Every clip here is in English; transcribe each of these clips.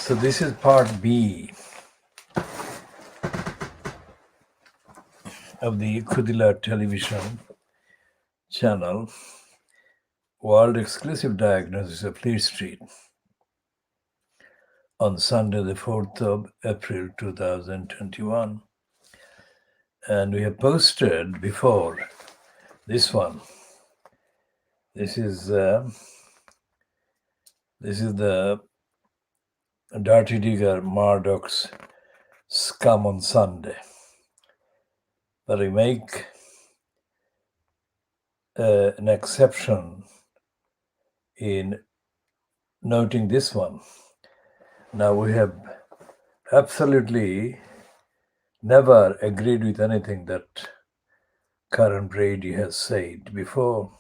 So this is part B of the Khoodeelaar television channel, World Exclusive Diagnosis of Fleet Street, on Sunday, the 4th of April 2021. And we have posted before this one. This is the Dirty Digger Murdoch's Scum on Sunday. But we make an exception in noting this one. Now, we have absolutely never agreed with anything that Karan Brady has said before.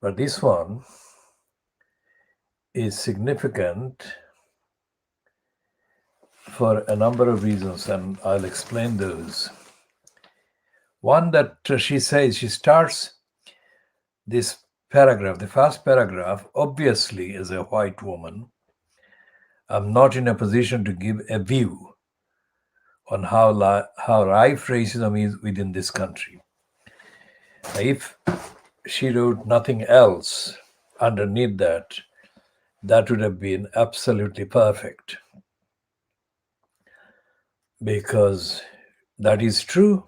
But this one is significant for a number of reasons, and I'll explain those. One, that she says, she starts this paragraph, the first paragraph, obviously as a white woman, I'm not in a position to give a view on how rife racism is within this country. If she wrote nothing else underneath that, that would have been absolutely perfect. Because that is true.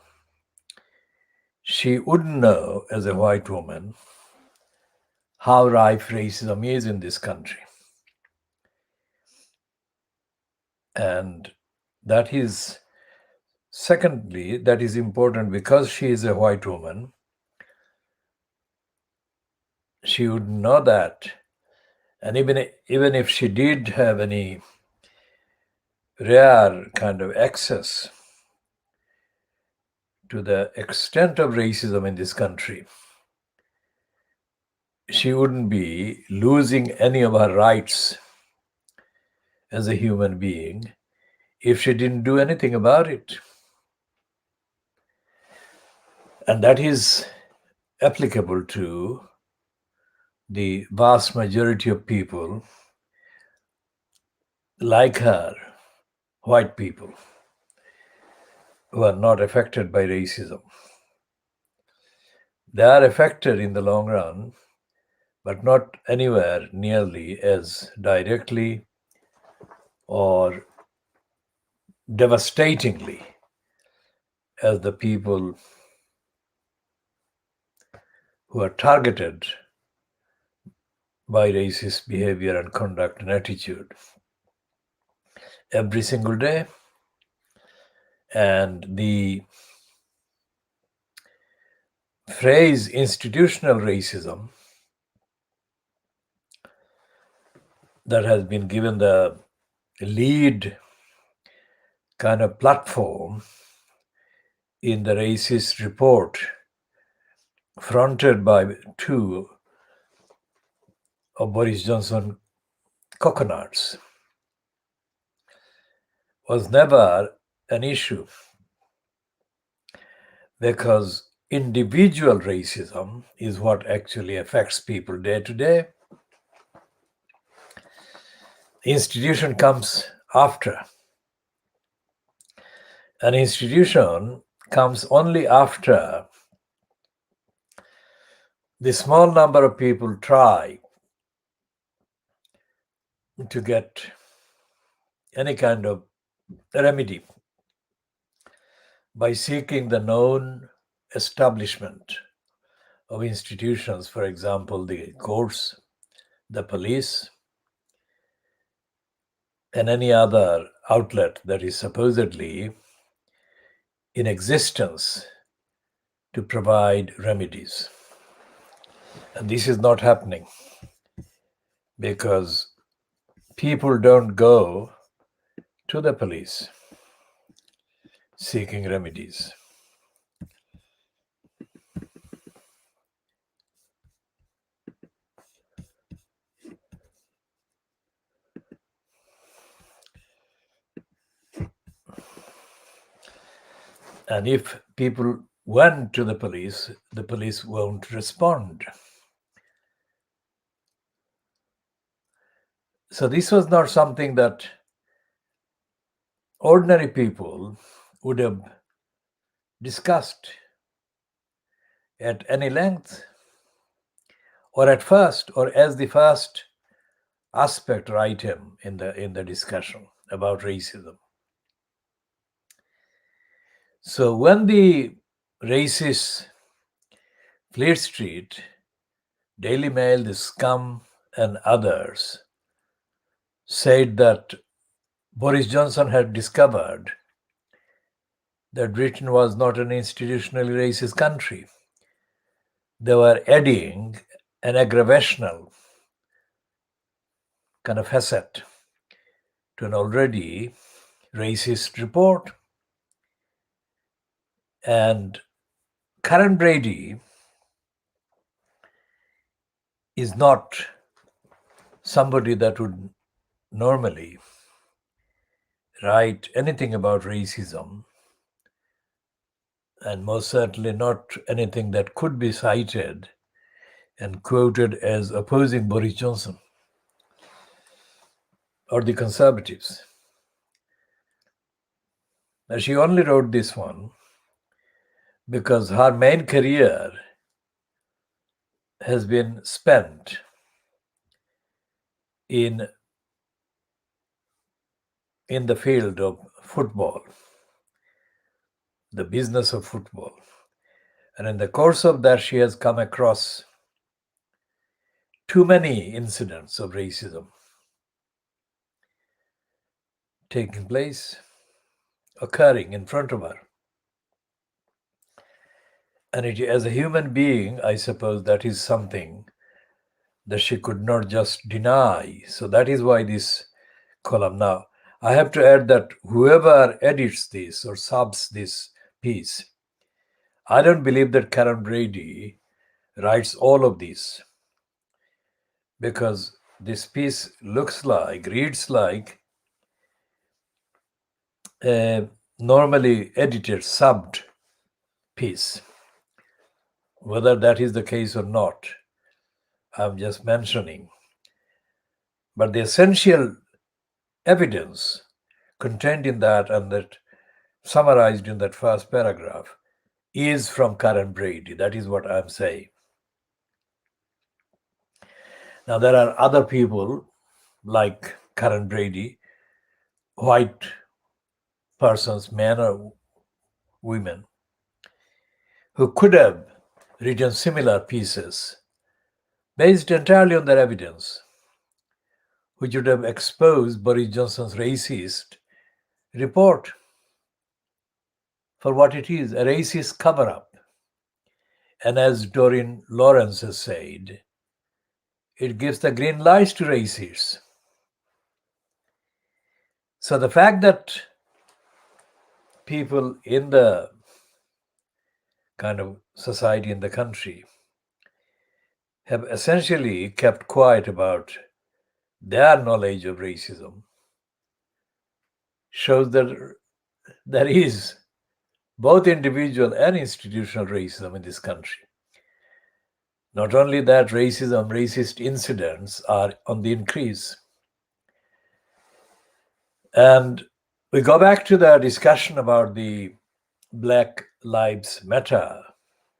She wouldn't know, as a white woman, how rife racism is in this country. And that is, secondly, that is important because she is a white woman. She would know that. And even if she did have any rare kind of access to the extent of racism in this country, she wouldn't be losing any of her rights as a human being if she didn't do anything about it. And that is applicable to the vast majority of people like her, white people, who are not affected by racism. They are affected in the long run, but not anywhere nearly as directly or devastatingly as the people who are targeted by racist behavior and conduct and attitude every single day. And the phrase institutional racism that has been given the lead kind of platform in the racist report fronted by two of Boris Johnson coconuts was never an issue, because individual racism is what actually affects people day to day. The institution comes after. An institution comes only after the small number of people try to get any kind of remedy by seeking the known establishment of institutions, for example, the courts, the police, and any other outlet that is supposedly in existence to provide remedies. And this is not happening because people don't go to the police seeking remedies. And if people went to the police won't respond. So this was not something that ordinary people would have discussed at any length, or at first, or as the first aspect or item in the discussion about racism. So when the racist Fleet Street, Daily Mail, the Scum, and others said that Boris Johnson had discovered that Britain was not an institutionally racist country, they were adding an aggravational kind of facet to an already racist report. And Karen Brady is not somebody that would normally write anything about racism, and most certainly not anything that could be cited and quoted as opposing Boris Johnson or the Conservatives. Now, she only wrote this one because her main career has been spent in the field of football, the business of football. And in the course of that, she has come across too many incidents of racism taking place, occurring in front of her. And as a human being, I suppose that is something that she could not just deny. So that is why this column. Now, I have to add that whoever edits this or subs this piece, I don't believe that Karen Brady writes all of this, because this piece reads like a normally edited, subbed piece. Whether that is the case or not, I'm just mentioning. But the essential evidence contained in that and that summarized in that first paragraph is from Karen Brady. That is what I'm saying. Now, there are other people like Karen Brady, white persons, men or women, who could have written similar pieces based entirely on their evidence, which would have exposed Boris Johnson's racist report for what it is, a racist cover-up. And as Doreen Lawrence has said, it gives the green lights to racists. So the fact that people in the kind of society in the country have essentially kept quiet about their knowledge of racism shows that there is both individual and institutional racism in this country. Not only that, racist incidents are on the increase. And we go back to the discussion about the Black Lives Matter,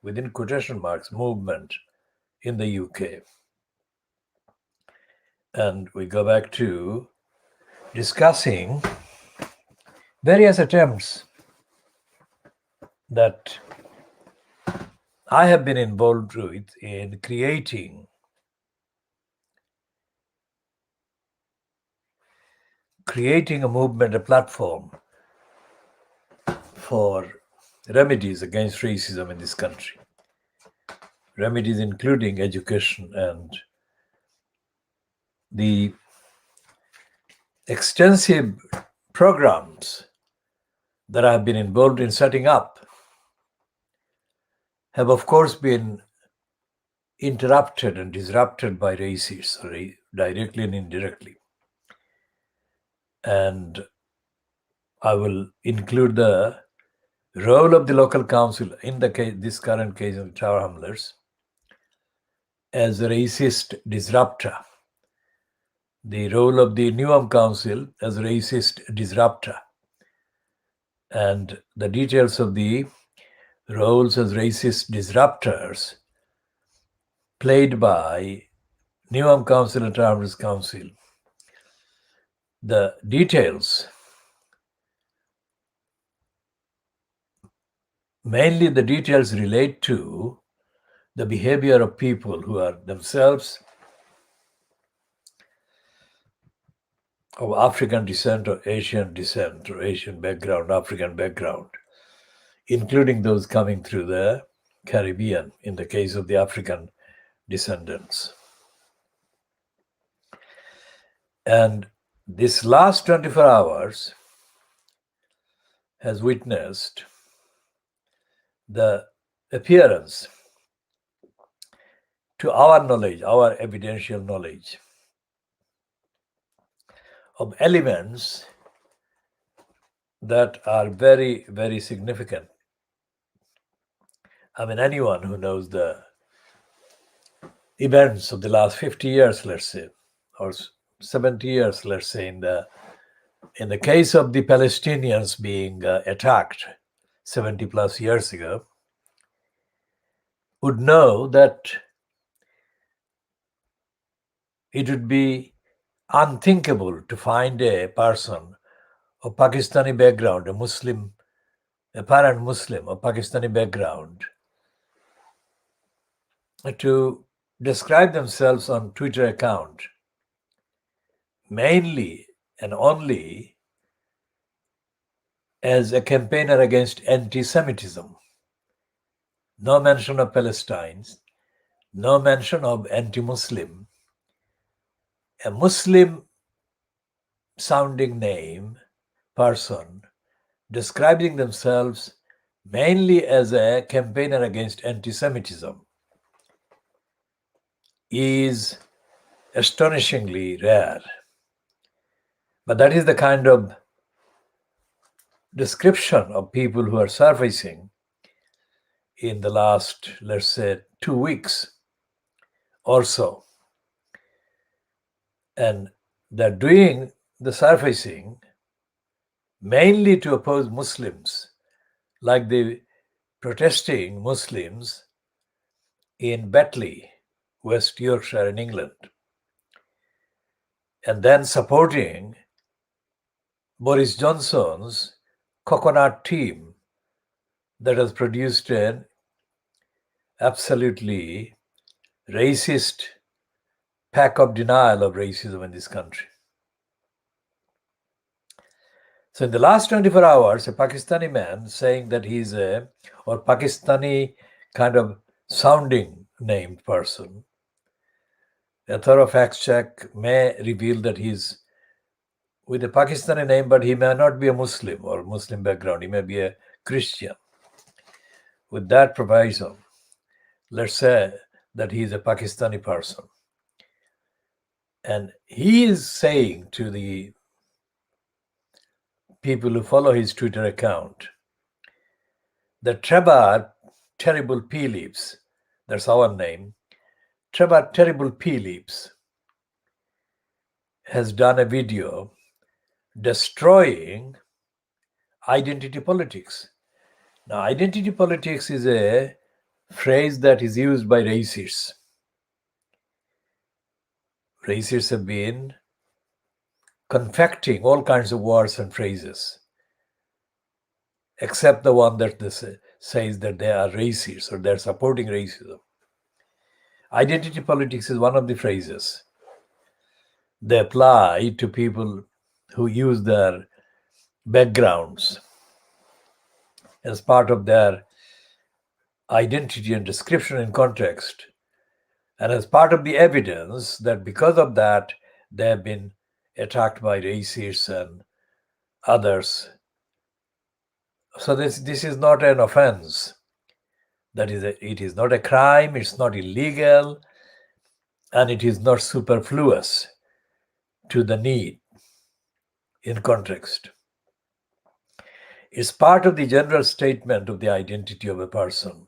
within quotation marks, movement in the UK. And we go back to discussing various attempts that I have been involved with in creating a movement, a platform for remedies against racism in this country. Remedies including education and the extensive programs that I have been involved in setting up have, of course, been interrupted and disrupted by racists, directly and indirectly. And I will include the role of the local council in the case, this current case of Tower Hamlets, as a racist disruptor the role of the Newham Council as racist disruptor, and the details of the roles as racist disruptors played by Newham Council and Travellers Council. The details, mainly the details relate to the behavior of people who are themselves of African descent or Asian descent or Asian background, African background, including those coming through the Caribbean in the case of the African descendants. And this last 24 hours has witnessed the appearance, to our knowledge, our evidential knowledge, of elements that are very, very significant. I mean, anyone who knows the events of the last 50 years, let's say, or 70 years, let's say, in the case of the Palestinians being attacked 70 plus years ago, would know that it would be unthinkable to find a person of Pakistani background, a Muslim, apparent Muslim of Pakistani background, to describe themselves on Twitter account mainly and only as a campaigner against anti-Semitism. No mention of Palestine, no mention of anti-Muslim. A Muslim sounding name person describing themselves mainly as a campaigner against anti-Semitism is astonishingly rare. But that is the kind of description of people who are surfacing in the last, let's say, 2 weeks or so. And they're doing the surfacing mainly to oppose Muslims, like the protesting Muslims in Batley, West Yorkshire in England, and then supporting Boris Johnson's coconut team that has produced an absolutely racist pack of denial of racism in this country. So in the last 24 hours, a Pakistani man saying that he's or Pakistani kind of sounding named person, a thorough fact check may reveal that he's with a Pakistani name, but he may not be a Muslim or Muslim background. He may be a Christian. With that proviso, let's say that he is a Pakistani person. And he is saying to the people who follow his Twitter account that Trevor Terrible Pea Leaves, that's our name, Trevor Terrible Pea Leaves has done a video destroying identity politics. Now, identity politics is a phrase that is used by racists. Racists have been confecting all kinds of words and phrases, except the one that says that they are racist or they're supporting racism. Identity politics is one of the phrases they apply to people who use their backgrounds as part of their identity and description in context, and as part of the evidence that because of that they have been attacked by racists and others. So this is not an offense. It is not a crime, it's not illegal, and it is not superfluous to the need in context. It's part of the general statement of the identity of a person,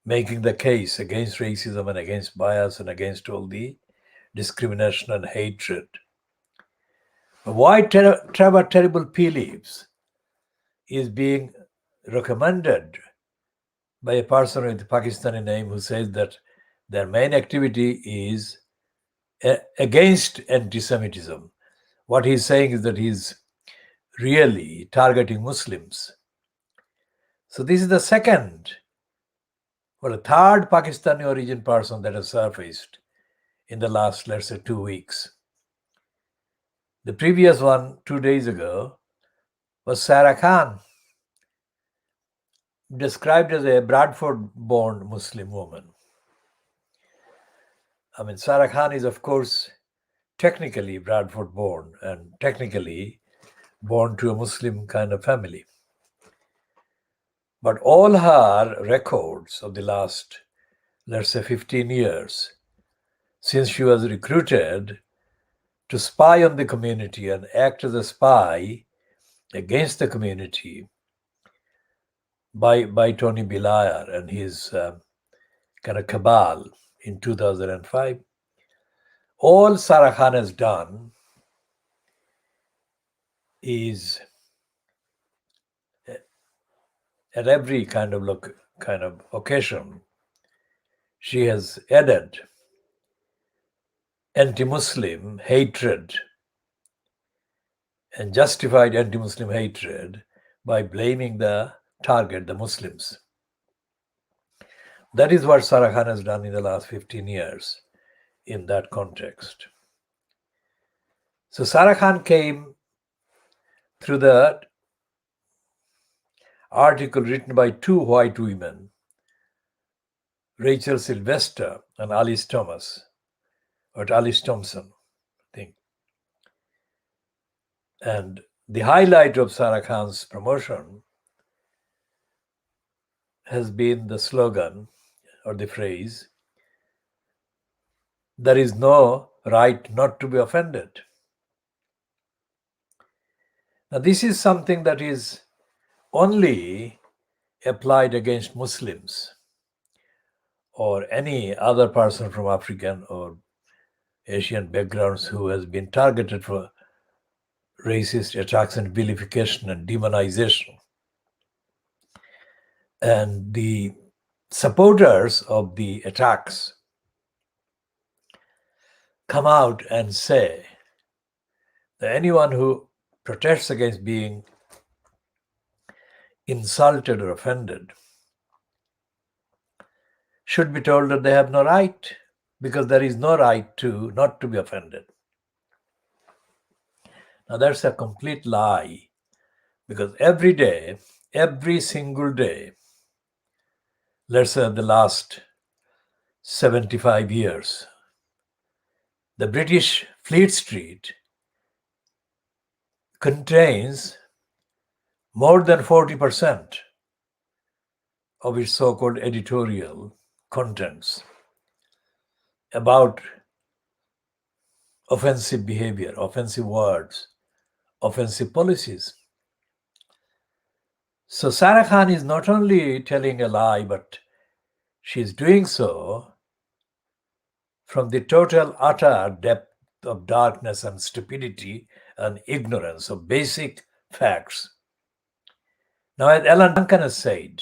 making the case against racism and against bias and against all the discrimination and hatred. Why Trevor Terrible Pea Leaves is being recommended by a person with a Pakistani name who says that their main activity is against anti-Semitism. What he's saying is that he's really targeting Muslims. So this is the second or a third Pakistani origin person that has surfaced in the last, let's say, 2 weeks. The previous one, 2 days ago, was Sarah Khan, described as a Bradford-born Muslim woman. I mean, Sarah Khan is, of course, technically Bradford-born and technically born to a Muslim kind of family. But all her records of the last, let's say, 15 years, since she was recruited to spy on the community and act as a spy against the community by Tony Blair and his kind of cabal in 2005, all Sarah Khan has done is at every kind of occasion, she has added anti-Muslim hatred and justified anti-Muslim hatred by blaming the target, the Muslims. That is what Sarah Khan has done in the last 15 years in that context. So Sarah Khan came through the article written by two white women, Rachel Sylvester and Alice Thompson, I think. And the highlight of Sarah Khan's promotion has been the slogan or the phrase, "There is no right not to be offended." Now, this is something that is only applied against Muslims or any other person from African or Asian backgrounds who has been targeted for racist attacks and vilification and demonization. And the supporters of the attacks come out and say that anyone who protests against being insulted or offended should be told that they have no right, because there is no right to not to be offended. Now that's a complete lie, because every day, every single day, let's say the last 75 years, the British Fleet Street contains more than 40% of its so-called editorial contents about offensive behavior, offensive words, offensive policies. So Sarah Khan is not only telling a lie, but she's doing so from the total, utter depth of darkness and stupidity and ignorance of basic facts. Now, as Alan Duncan has said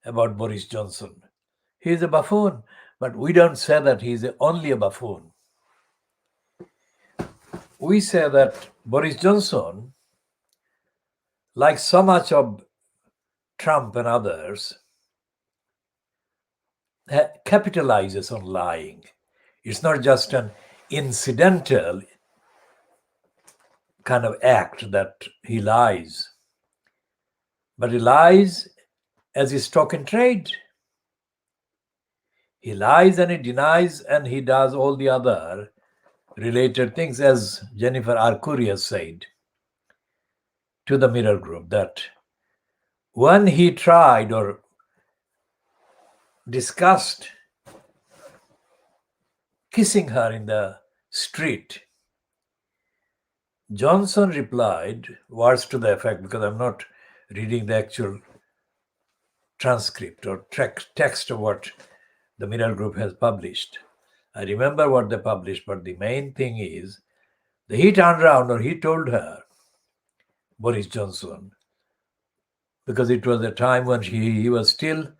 about Boris Johnson, he is a buffoon, but we don't say that he is only a buffoon. We say that Boris Johnson, like so much of Trump and others, capitalizes on lying. It's not just an incidental kind of act that he lies, but he lies as his stock in trade. He lies and he denies and he does all the other related things, as Jennifer Arcuri has said to the Mirror Group, that when he tried or discussed kissing her in the street, Johnson replied, words to the effect, because I'm not reading the actual transcript or text of what the Mirror Group has published. I remember what they published, but the main thing is that he turned around or he told her, Boris Johnson, because it was a time when he was still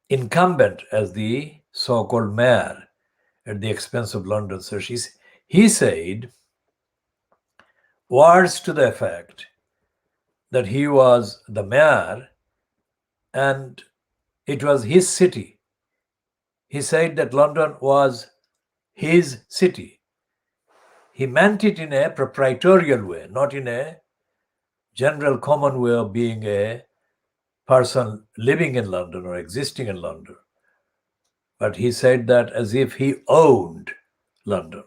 incumbent as the so-called mayor at the expense of London. So he said words to the effect that he was the mayor and it was his city. He said that London was his city. He meant it in a proprietorial way, not in a general common way of being a person living in London or existing in London. But he said that as if he owned London.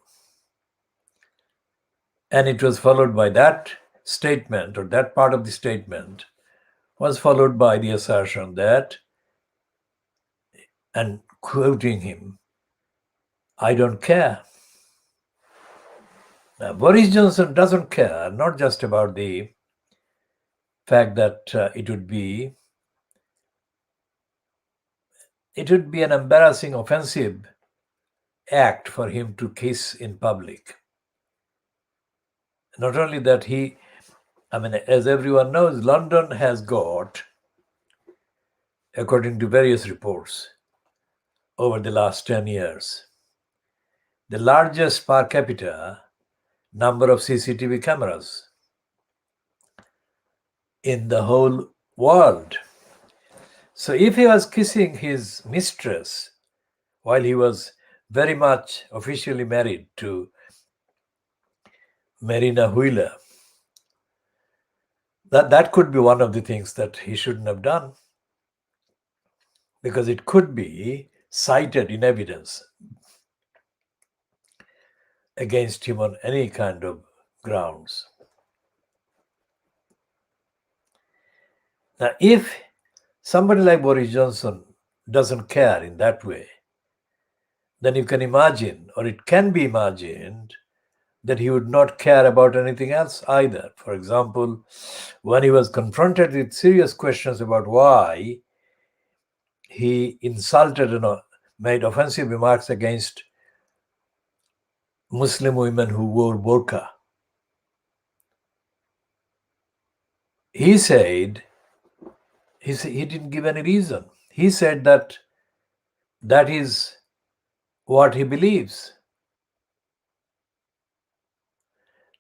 And it was followed by that statement, or that part of the statement was followed by the assertion that, and quoting him, I don't care. Now, Boris Johnson doesn't care, not just about the fact that it would be an embarrassing, offensive act for him to kiss in public. Not only that, as everyone knows, London has got, according to various reports, over the last 10 years, the largest per capita number of CCTV cameras in the whole world. So if he was kissing his mistress while he was very much officially married to Marina Wheeler, that could be one of the things that he shouldn't have done, because it could be cited in evidence against him on any kind of grounds. Now, if somebody like Boris Johnson doesn't care in that way, then you can imagine, or it can be imagined, that he would not care about anything else either. For example, when he was confronted with serious questions about why he insulted and made offensive remarks against Muslim women who wore burqa, he said, he didn't give any reason. He said that is what he believes.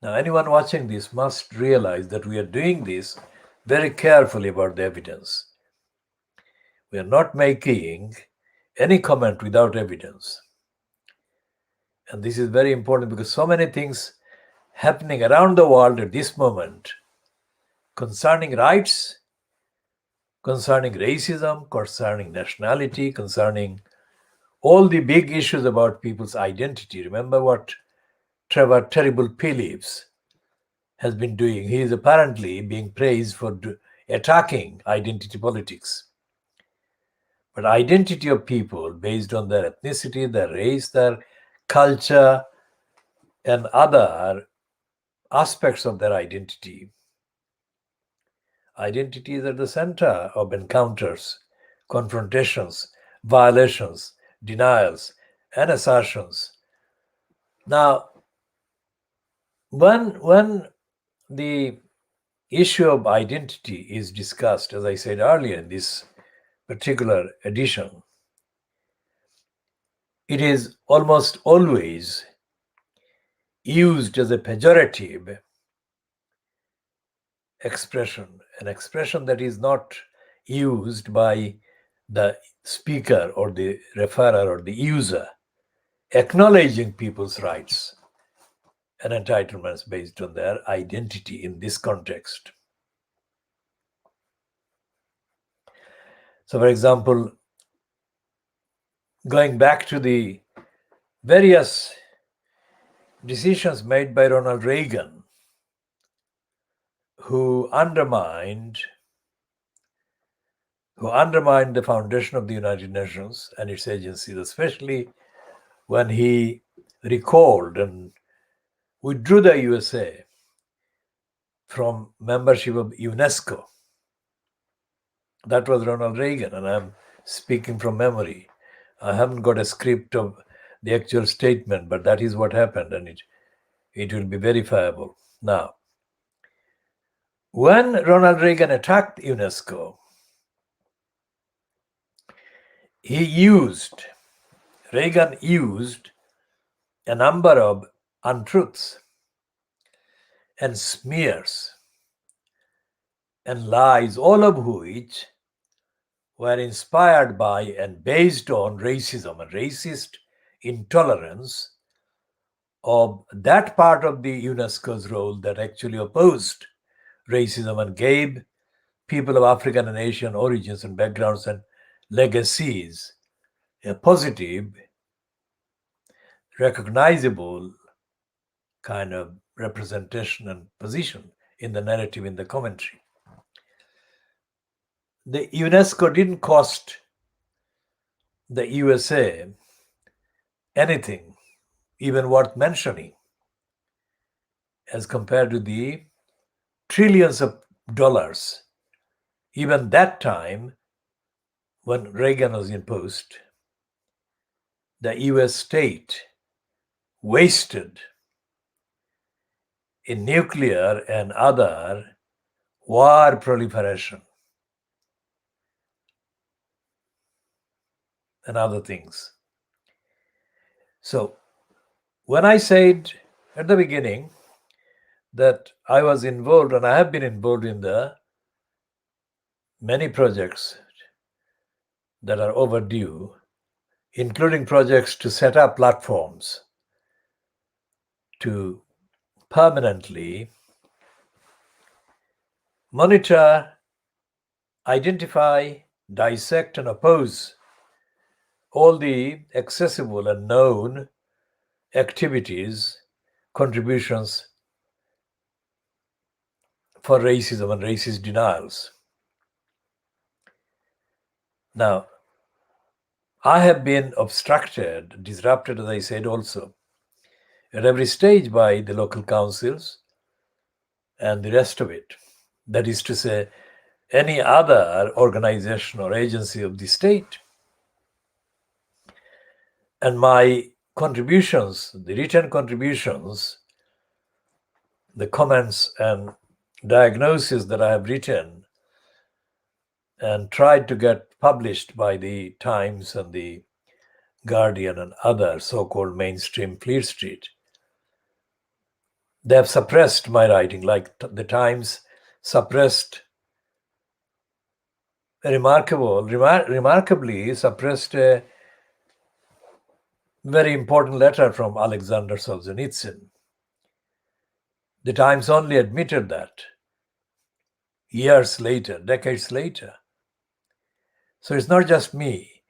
Now, anyone watching this must realize that we are doing this very carefully about the evidence. We are not making any comment without evidence. And this is very important because so many things happening around the world at this moment concerning rights, concerning racism, concerning nationality, concerning all the big issues about people's identity. Remember what Trevor Terrible Phillips has been doing. He is apparently being praised for attacking identity politics. But identity of people based on their ethnicity, their race, their culture, and other aspects of their identity. Identity is at the center of encounters, confrontations, violations, denials, and assertions. Now, when the issue of identity is discussed, as I said earlier in this particular edition, it is almost always used as a pejorative expression, an expression that is not used by the speaker or the referrer or the user, acknowledging people's rights and entitlements based on their identity in this context. So, for example, going back to the various decisions made by Ronald Reagan, who undermined the foundation of the United Nations and its agencies, especially when he recalled and withdrew the USA from membership of UNESCO. That was Ronald Reagan, and I'm speaking from memory. I haven't got a script of the actual statement, but that is what happened, and it will be verifiable. Now, when Ronald Reagan attacked UNESCO, Reagan used a number of untruths and smears and lies, all of which were inspired by and based on racism and racist intolerance of that part of the UNESCO's role that actually opposed racism and gave people of African and Asian origins and backgrounds and legacies a positive, recognizable kind of representation and position in the narrative, in the commentary. The UNESCO didn't cost the USA anything, even worth mentioning, as compared to the trillions of dollars, even that time when Reagan was in post, the US state wasted in nuclear and other war proliferation and other things. So when I said at the beginning that I was involved, and I have been involved in the many projects that are overdue, including projects to set up platforms to permanently monitor, identify, dissect, and oppose all the accessible and known activities, contributions for racism and racist denials. Now, I have been obstructed, disrupted, as I said also, at every stage by the local councils and the rest of it. That is to say, any other organization or agency of the state. And my contributions, the written contributions, the comments and diagnoses that I have written and tried to get published by the Times and the Guardian and other so-called mainstream Fleet Street, they have suppressed my writing, like the Times suppressed remarkably suppressed a very important letter from Alexander Solzhenitsyn. The Times only admitted that years later, decades later. So it's not just me.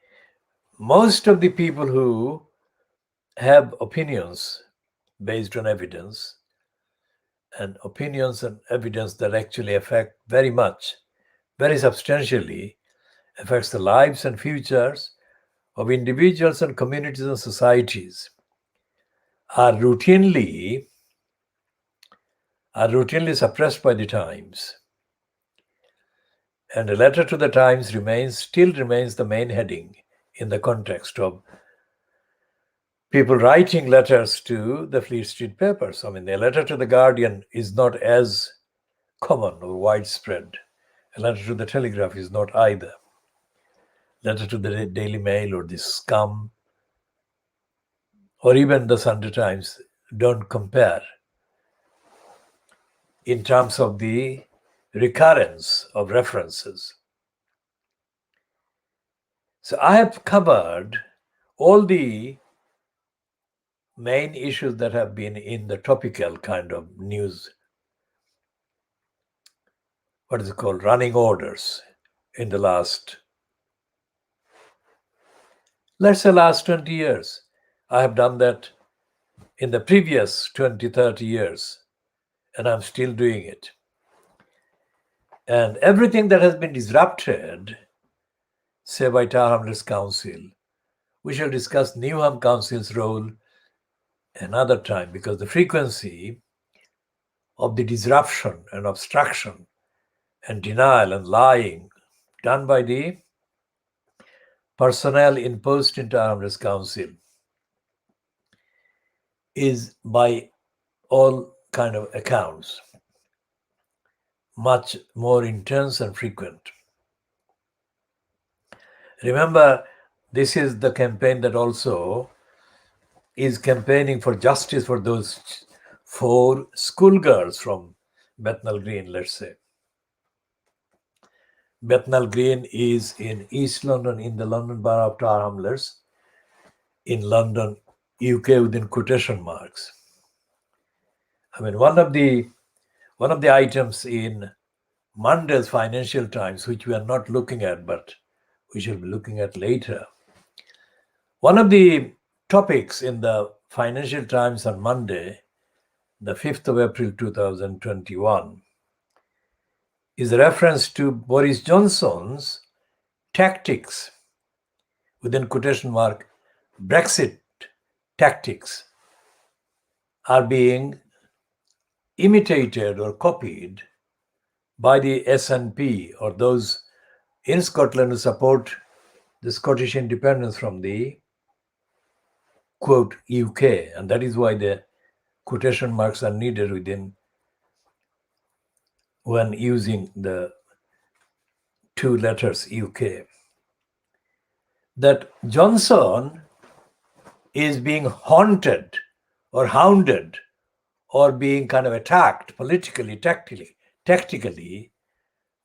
Most of the people who have opinions based on evidence, and opinions and evidence that actually affect very much, very substantially, affects the lives and futures of individuals and communities and societies, are routinely suppressed by the Times. And a letter to the Times still remains the main heading in the context of people writing letters to the Fleet Street papers. I mean, a letter to the Guardian is not as common or widespread. A letter to the Telegraph is not either. Letter to the Daily Mail or the Scum or even the Sunday Times don't compare in terms of the recurrence of references. So I have covered all the main issues that have been in the topical kind of news, what is it called, running orders in the last 20 years. I have done that in the previous 20, 30 years, and I'm still doing it. And everything that has been disrupted, say by Tower Hamlets Council, we shall discuss Newham Council's role another time, because the frequency of the disruption and obstruction and denial and lying done by the personnel in post in Tower Hamlets Council is, by all kind of accounts, much more intense and frequent. Remember, this is the campaign that also is campaigning for justice for those 4 schoolgirls from Bethnal Green, let's say. Bethnal Green is in East London, in the London Borough of Tower Hamlets, in London, UK, within quotation marks. I mean, one of the items in Monday's Financial Times, which we are not looking at, but we shall be looking at later. One of the topics in the Financial Times on Monday, the 5th of April 2021, is a reference to Boris Johnson's tactics, within quotation mark, Brexit tactics, are being imitated or copied by the SNP, or those in Scotland who support the Scottish independence from the, quote, UK. And that is why the quotation marks are needed within, when using the 2 letters UK. That Johnson is being haunted or hounded or being kind of attacked politically, tactically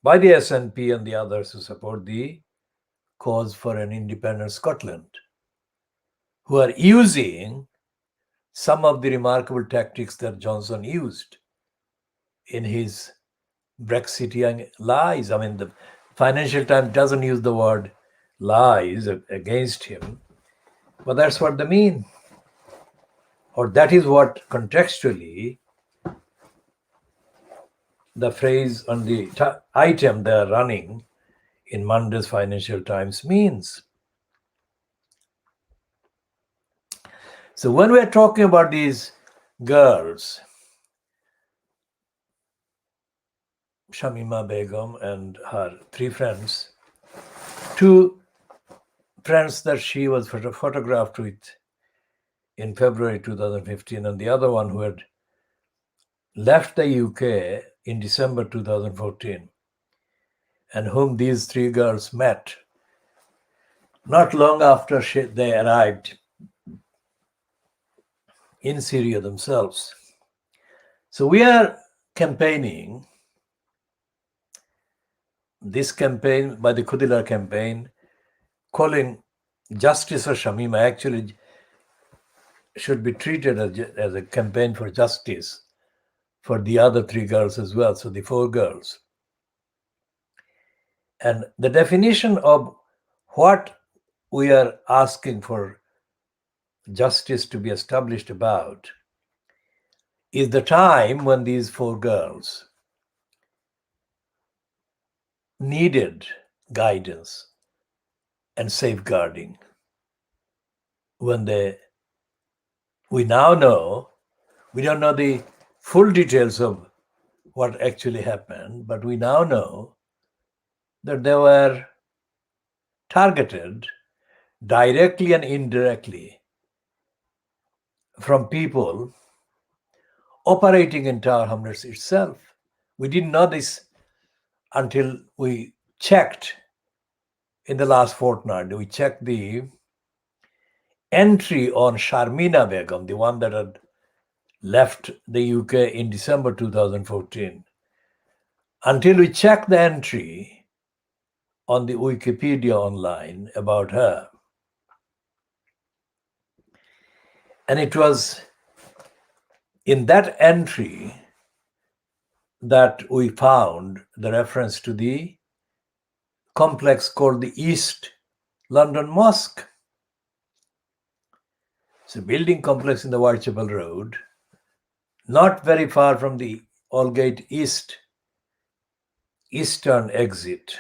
by the SNP and the others who support the cause for an independent Scotland, who are using some of the remarkable tactics that Johnson used in his Brexiteering lies. I mean, the Financial Times doesn't use the word lies against him, but that's what they mean. Or that is what contextually the phrase on the item they are running in Monday's Financial Times means. So when we are talking about these girls, Shamima Begum and her 3 friends, 2 friends that she was photographed with in February 2015, and the other one who had left the UK in December 2014, and whom these 3 girls met not long after they arrived in Syria themselves. So we are campaigning, this campaign by the Khoodeelaar campaign, calling justice for Shamima, actually should be treated as a campaign for justice for the other 3 girls as well, so the 4 girls. And the definition of what we are asking for justice to be established about is the time when these 4 girls needed guidance and safeguarding. When we now know, we don't know the full details of what actually happened, but we now know that they were targeted directly and indirectly from people operating in Tower Hamlets itself. We didn't know this until we checked in the last fortnight. We checked the entry on Sharmina Begum, the one that had left the UK in December 2014. Until we checked the entry on the Wikipedia online about her. And it was in that entry that we found the reference to the complex called the East London Mosque. It's a building complex in the Whitechapel Road, not very far from the Aldgate Eastern exit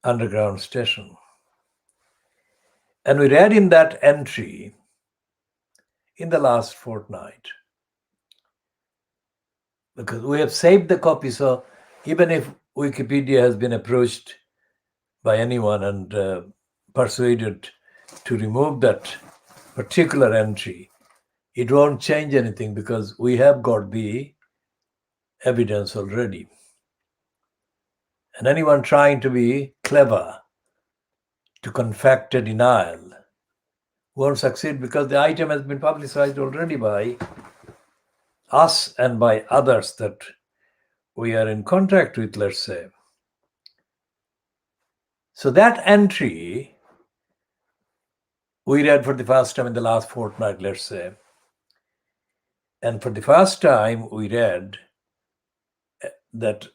underground station. And we read in that entry in the last fortnight, because we have saved the copy, so even if Wikipedia has been approached by anyone and persuaded to remove that particular entry, it won't change anything because we have got the evidence already. And anyone trying to be clever to confect a denial won't succeed because the item has been publicized already by us and by others that we are in contact with, let's say. So that entry we read for the first time in the last fortnight, let's say. And for the first time, we read that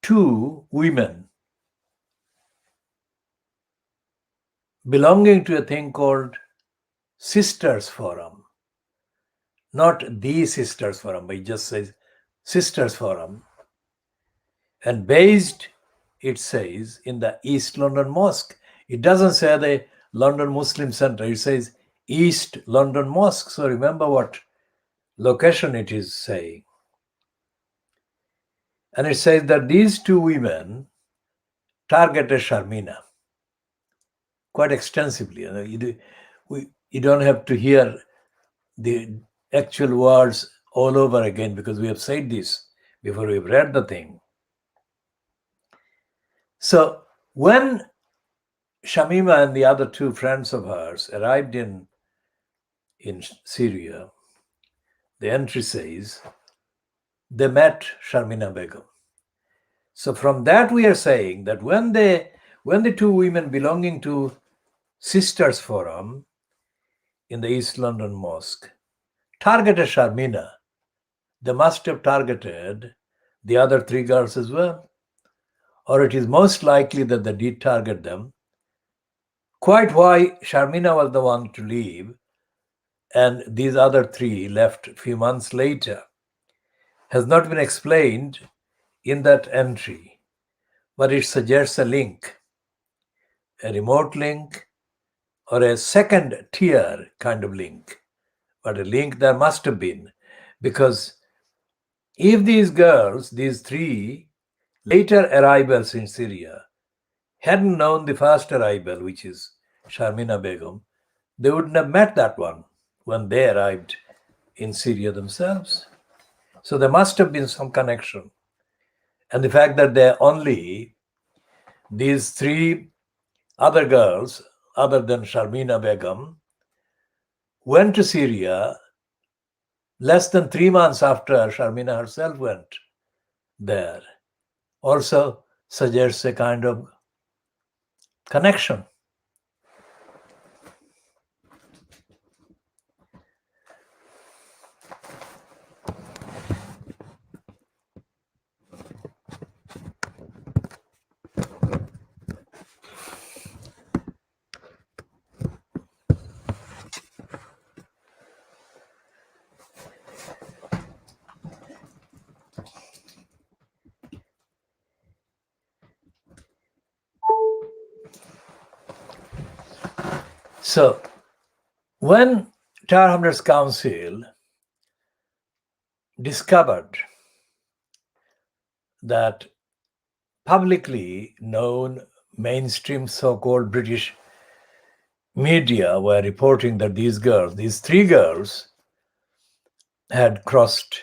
two women belonging to a thing called Sisters Forum, not the Sisters Forum, but it just says Sisters Forum, and based, it says, in the East London Mosque. It doesn't say the London Muslim Center, it says East London Mosque. So remember what location it is saying. And it says that these two women targeted Sharmina quite extensively. You don't have to hear the actual words all over again because we have said this before we've read the thing. So when Shamima and the other two friends of hers arrived in Syria, the entry says they met Sharmina Begum. So from that we are saying that when the two women belonging to Sisters Forum in the East London Mosque targeted Sharmina, they must have targeted the other three girls as well. Or it is most likely that they did target them. Quite why Sharmina was the one to leave and these other three left a few months later has not been explained in that entry, but it suggests a link, a remote link or a second tier kind of link. But a link there must have been, because if these girls, these three later arrivals in Syria, hadn't known the first arrival, which is Sharmina Begum, they wouldn't have met that one when they arrived in Syria themselves. So there must have been some connection. And the fact that they're only these three other girls, other than Sharmina Begum, went to Syria less than 3 months after Sharmina herself went there, also suggests a kind of connection. So, when Tower Hamlets Council discovered that publicly known mainstream so-called British media were reporting that these three girls, had crossed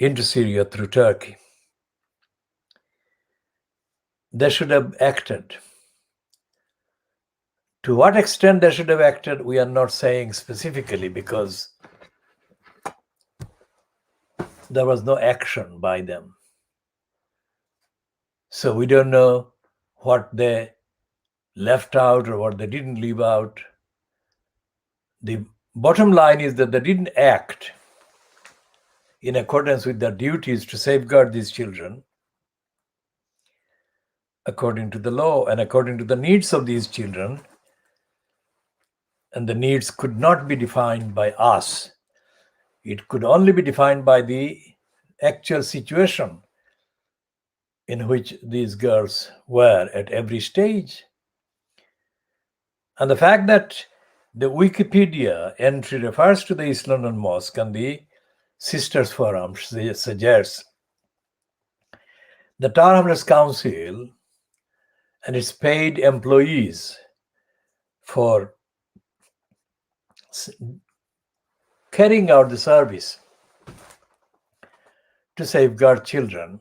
into Syria through Turkey, they should have acted. To what extent they should have acted, we are not saying specifically because there was no action by them. So we don't know what they left out or what they didn't leave out. The bottom line is that they didn't act in accordance with their duties to safeguard these children according to the law and according to the needs of these children. And the needs could not be defined by us. It could only be defined by the actual situation in which these girls were at every stage. And the fact that the Wikipedia entry refers to the East London Mosque and the Sisters Forum suggests the Tower Hamlets Council and its paid employees for carrying out the service to safeguard children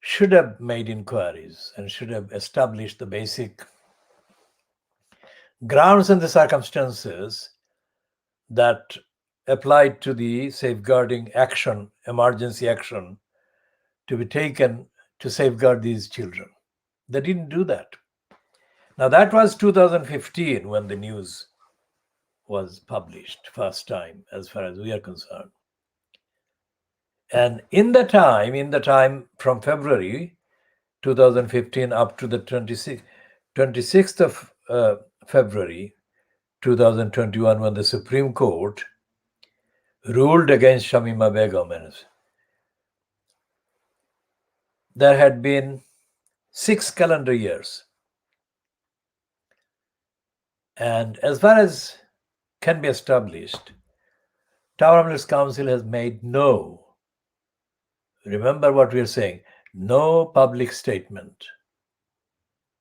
should have made inquiries and should have established the basic grounds and the circumstances that applied to the safeguarding action, emergency action to be taken to safeguard these children. They didn't do that. Now, that was 2015 when the news was published first time, as far as we are concerned. And in the time from February 2015 up to the 26th of February 2021, when the Supreme Court ruled against Shamima Begum, there had been 6 calendar years. And as far as can be established, Tower Hamlets Council has made remember what we are saying, no public statement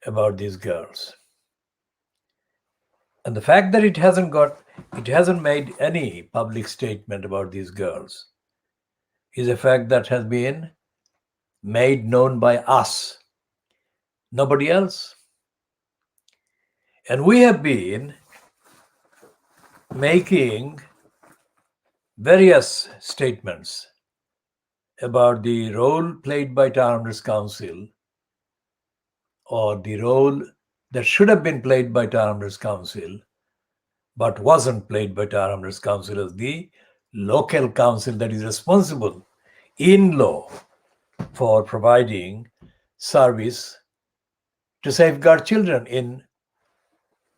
about these girls. And the fact that it hasn't made any public statement about these girls is a fact that has been made known by us, nobody else. And we have been making various statements about the role played by Tower Hamlets Council, or the role that should have been played by Tower Hamlets Council but wasn't played by Tower Hamlets Council as the local council that is responsible in law for providing service to safeguard children in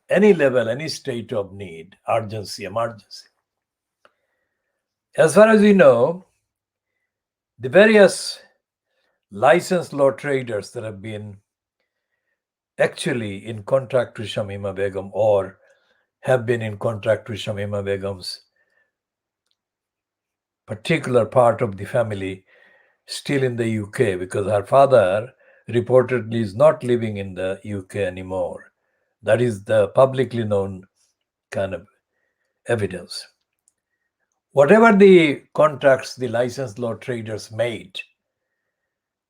any level, any state of need, urgency, emergency. As far as we know, the various licensed law traders that have been actually in contact with Shamima Begum or have been in contact with Shamima Begum's particular part of the family still in the UK, because her father reportedly is not living in the UK anymore. That is the publicly known kind of evidence. Whatever the contacts the licensed law traders made,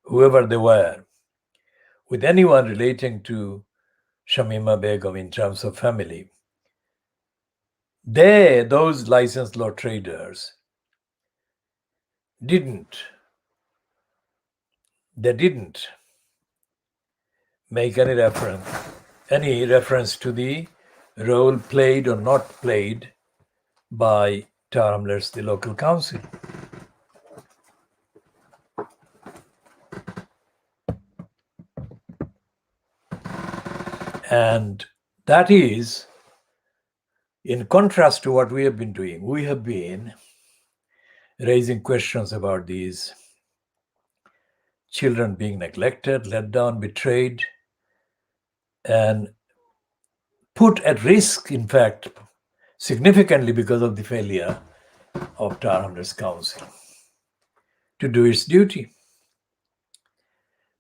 whoever they were, with anyone relating to Shamima Begum in terms of family, those licensed law traders didn't make any reference to the role played or not played by Tower Hamlets, the local council. And that is in contrast to what we have been doing. We have been raising questions about these children being neglected, let down, betrayed, and put at risk, in fact, significantly because of the failure of Tower Hamlets Council to do its duty.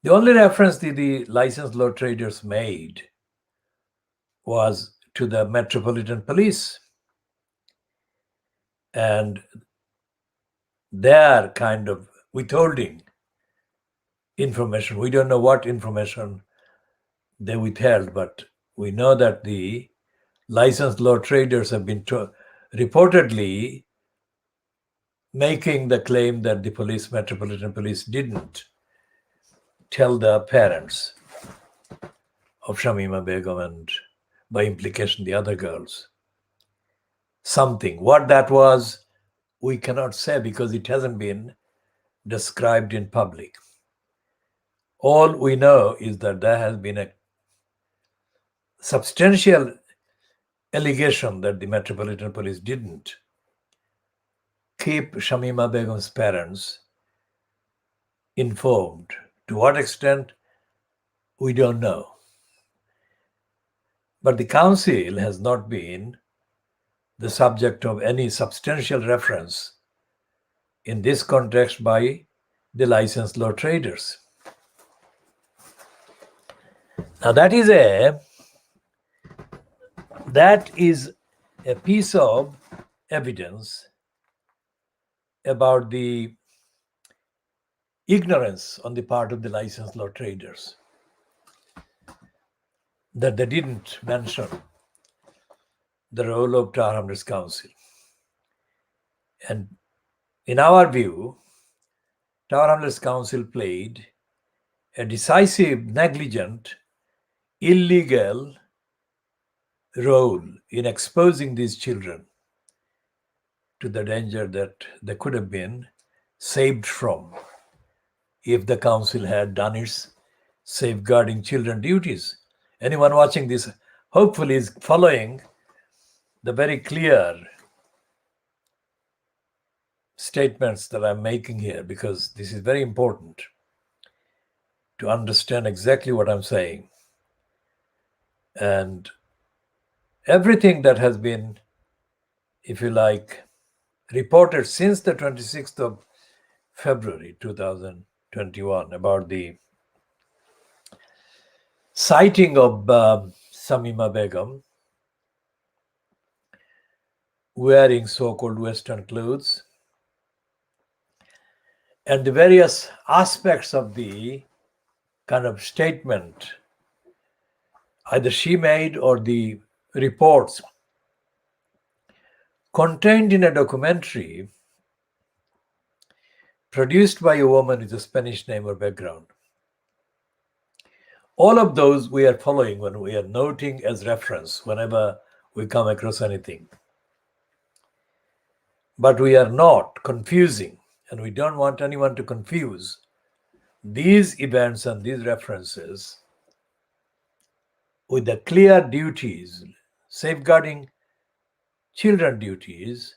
The only reference the licensed law traders made was to the Metropolitan Police and their kind of withholding information. We don't know what information they withheld, but we know that the licensed law traders have been reportedly making the claim that the Metropolitan Police didn't tell the parents of Shamima Begum and by implication the other girls something. What that was, we cannot say because it hasn't been described in public. All we know is that there has been a substantial allegation that the Metropolitan Police didn't keep Shamima Begum's parents informed. To what extent, we don't know. But the council has not been the subject of any substantial reference in this context by the licensed law traders. Now that is a piece of evidence about the ignorance on the part of the licensed law traders, that they didn't mention the role of Tower Hamlets Council. And in our view, Tower Hamlets Council played a decisive, negligent, illegal role in exposing these children to the danger that they could have been saved from if the council had done its safeguarding children duties. Anyone watching this hopefully is following the very clear statements that I'm making here, because this is very important to understand exactly what I'm saying. And everything that has been, if you like, reported since the 26th of February 2021 about the sighting of Samima Begum wearing so-called Western clothes, and the various aspects of the kind of statement either she made or the reports contained in a documentary produced by a woman with a Spanish name or background. All of those we are following when we are noting as reference whenever we come across anything. But we are not confusing, and we don't want anyone to confuse these events and these references with the clear duties, safeguarding children duties,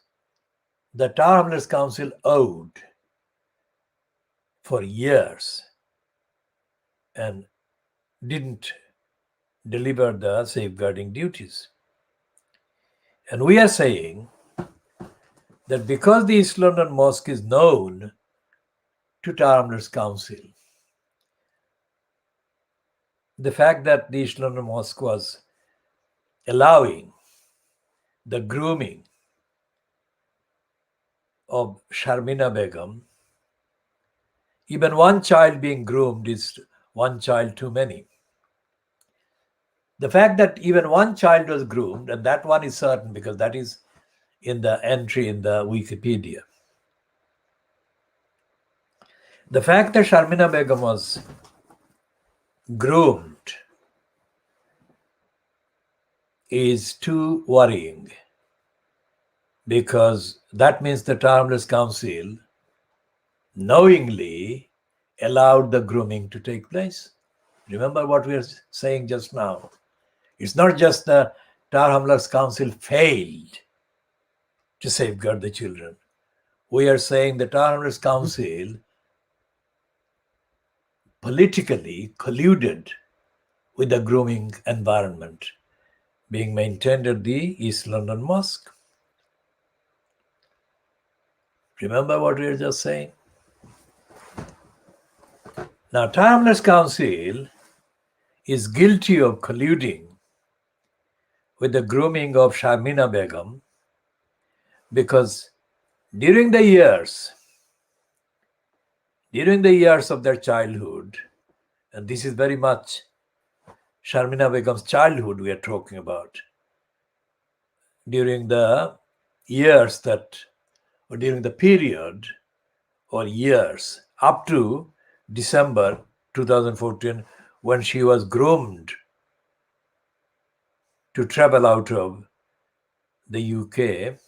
the Tower Hamlets Council owed for years and didn't deliver the safeguarding duties. And we are saying that because the East London Mosque is known to Tower Hamlets Council, the fact that the East London Mosque was allowing the grooming of Sharmina Begum, even one child being groomed is one child too many. The fact that even one child was groomed, and that one is certain because that is in the entry in the Wikipedia. The fact that Sharmina Begum was groomed is too worrying, because that means the Tower Hamlets Council knowingly allowed the grooming to take place. Remember what we were saying just now. It's not just the Tower Hamlets Council failed to safeguard the children. We are saying the Tower Hamlets Council politically colluded with the grooming environment being maintained at the East London Mosque. Remember what we were just saying? Now, Tower Hamlets Council is guilty of colluding with the grooming of Sharmina Begum because during the years of their childhood, and this is very much Sharmina Begum's childhood we are talking about, during the years or during the period or years up to December 2014, when she was groomed to travel out of the UK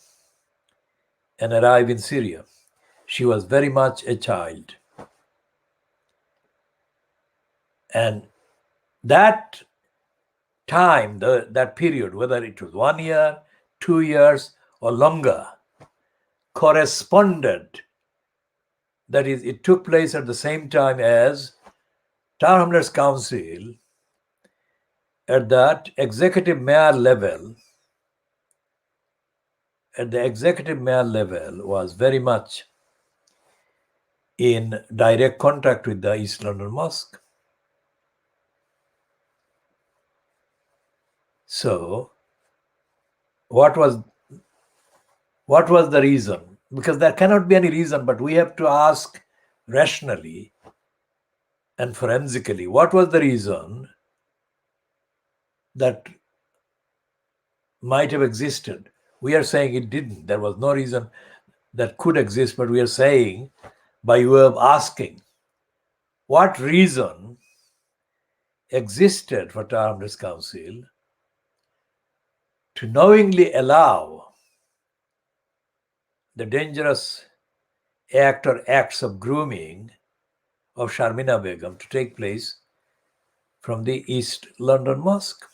and arrive in Syria. She was very much a child. And that time, that period, whether it was 1 year, 2 years, or longer, corresponded. That is, it took place at the same time as Tower Hamlets Council at that executive mayor level, was very much in direct contact with the East London Mosque. So, what was What was the reason? Because there cannot be any reason, but we have to ask rationally and forensically, what was the reason that might have existed? We are saying it didn't. There was no reason that could exist, but we are saying, by way of asking, what reason existed for Tower Hamlets Council to knowingly allow the dangerous act or acts of grooming of Sharmina Begum to take place from the East London Mosque?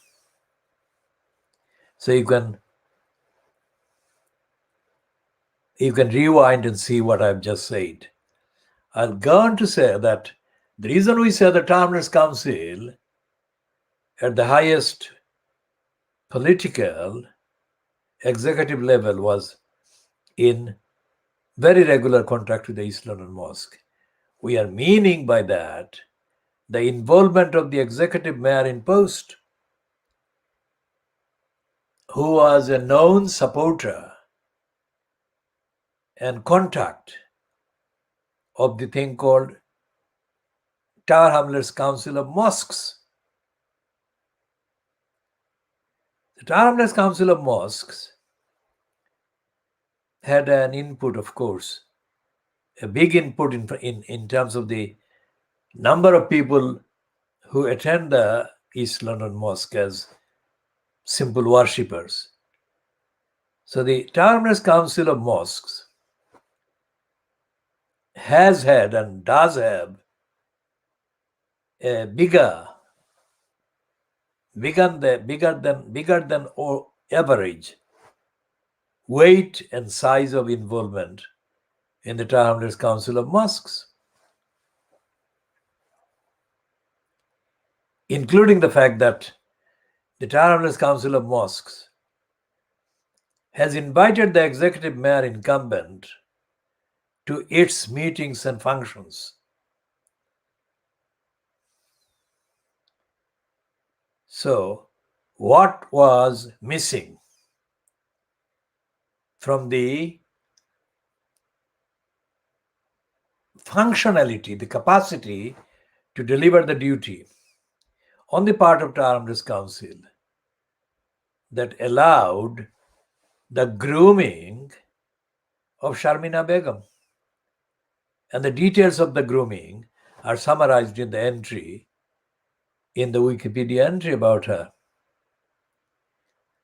So you can rewind and see what I've just said. I'll go on to say that the reason we say the Tower Hamlets Council at the highest political executive level was in very regular contact with the East London Mosque. We are meaning by that the involvement of the executive mayor in post, who was a known supporter and contact of the thing called Tower Hamlets Council of Mosques. The Tower Hamlets Council of Mosques had an input, of course, a big input in terms of the number of people who attend the East London Mosque as simple worshippers. So the Tower Hamlets Council of Mosques has had and does have a bigger than average weight and size of involvement in the Tower Hamlets Council of Mosques, including the fact that the Tower Hamlets Council of Mosques has invited the executive mayor incumbent to its meetings and functions. So, what was missing from the functionality, the capacity to deliver the duty on the part of Tower Hamlets Council that allowed the grooming of Sharmina Begum? And the details of the grooming are summarized in the entry, in the Wikipedia entry about her,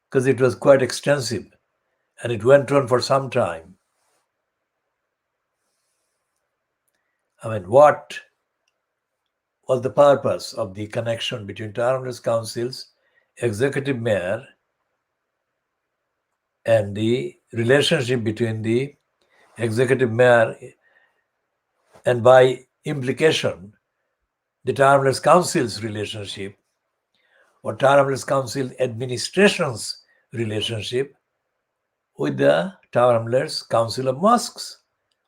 because it was quite extensive and it went on for some time. I mean, what was the purpose of the connection between Tower Hamlets Council's executive mayor and the relationship between the executive mayor and, by implication, the Tower Hamlets Council's relationship or Tower Hamlets Council administration's relationship with the Tower Hamlets Council of Mosques,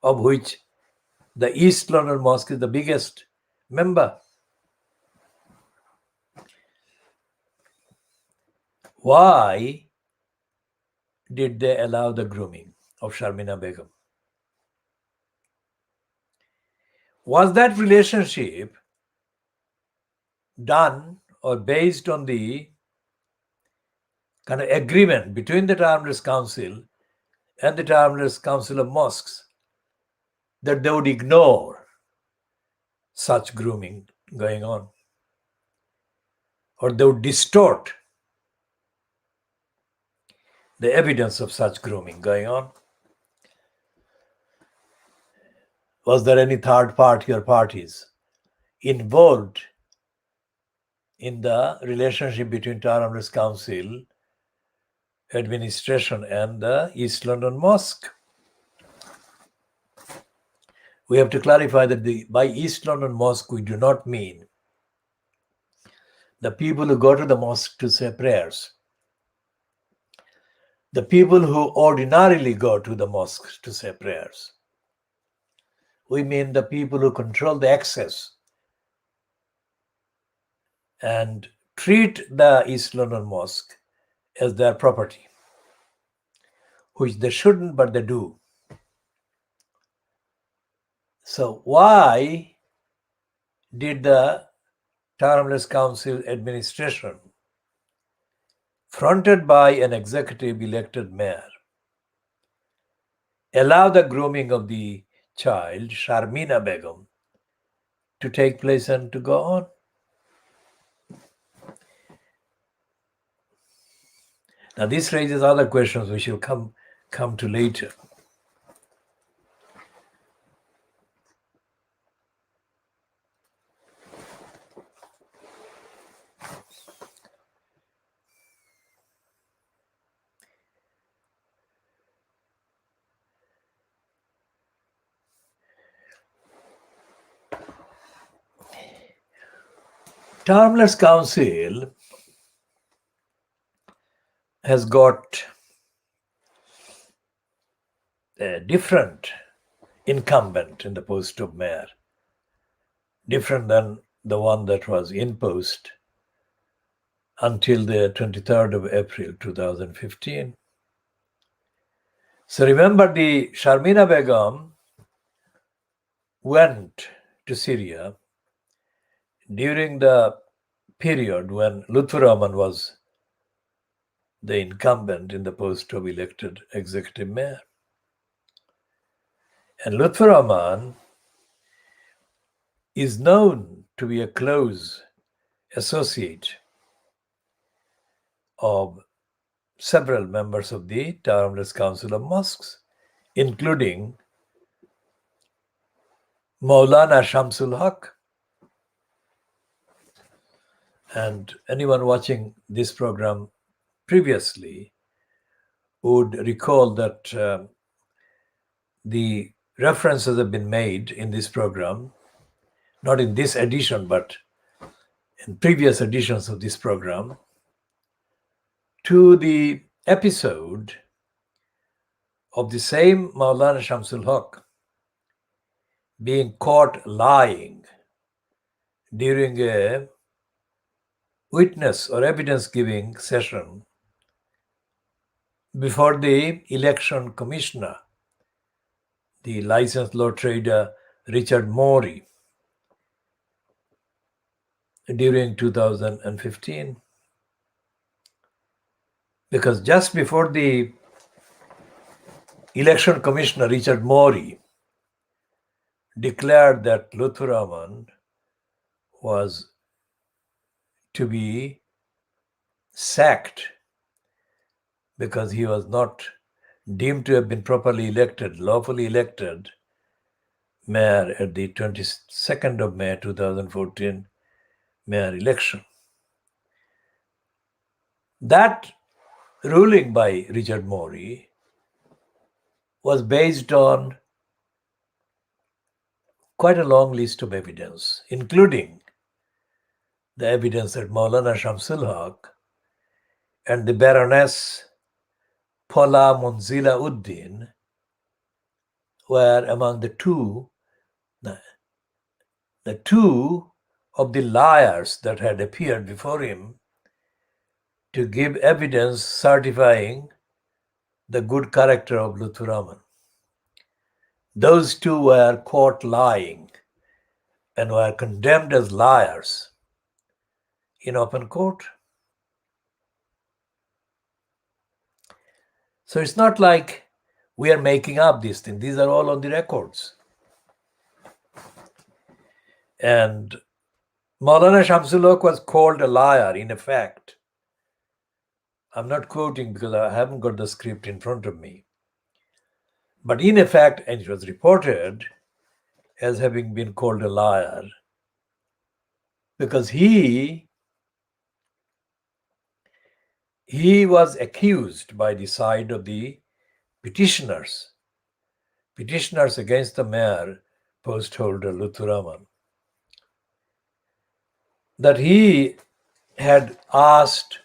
of which the East London Mosque is the biggest member? Why did they allow the grooming of Sharmina Begum? Was that relationship done or based on the kind of agreement between the Tower Hamlets Council and the Tower Hamlets Council of Mosques that they would ignore such grooming going on, or they would distort the evidence of such grooming going on? Was there any third party or parties involved in the relationship between Tower Hamlets Council administration and the East London Mosque? We have to clarify that by East London Mosque, we do not mean the people who go to the mosque to say prayers, the people who ordinarily go to the mosque to say prayers. We mean the people who control the access and treat the East London Mosque as their property, which they shouldn't, but they do. So why did the Termless Council administration, fronted by an executive elected mayor, allow the grooming of the child, Sharmina Begum, to take place and to go on? Now, this raises other questions we shall come to later. Termless Council has got a different incumbent in the post of mayor, different than the one that was in post until the 23rd of April 2015. So remember, the Sharmina Begum went to Syria during the period when Lutfur Rahman was the incumbent in the post of elected executive mayor. And Lutfur Rahman is known to be a close associate of several members of the Termless Council of Mosques, including Maulana Shamsul Haq. And anyone watching this program previously would recall that the references have been made in this program, not in this edition, but in previous editions of this program, to the episode of the same Maulana Shamsul Haq being caught lying during a witness or evidence giving session before the election commissioner, the licensed law trader Richard Morey, during 2015. Because just before the election commissioner Richard Morey declared that Lutfur Rahman was to be sacked because he was not deemed to have been properly elected, lawfully elected mayor at the 22nd of May 2014 mayor election. That ruling by Richard Morey was based on quite a long list of evidence, including the evidence that Maulana Shamsul Haq and the Baroness Paula Munzila Uddin were among the two of the liars that had appeared before him to give evidence certifying the good character of Lutfur Rahman. Those two were caught lying and were condemned as liars in open court. So it's not like we are making up these things. These are all on the records. And Maulana Shamsul Haq was called a liar, in effect. I'm not quoting because I haven't got the script in front of me. But in effect, and it was reported as having been called a liar because he was accused by the side of the petitioners against the mayor post holder Lutfur Rahman, that he had asked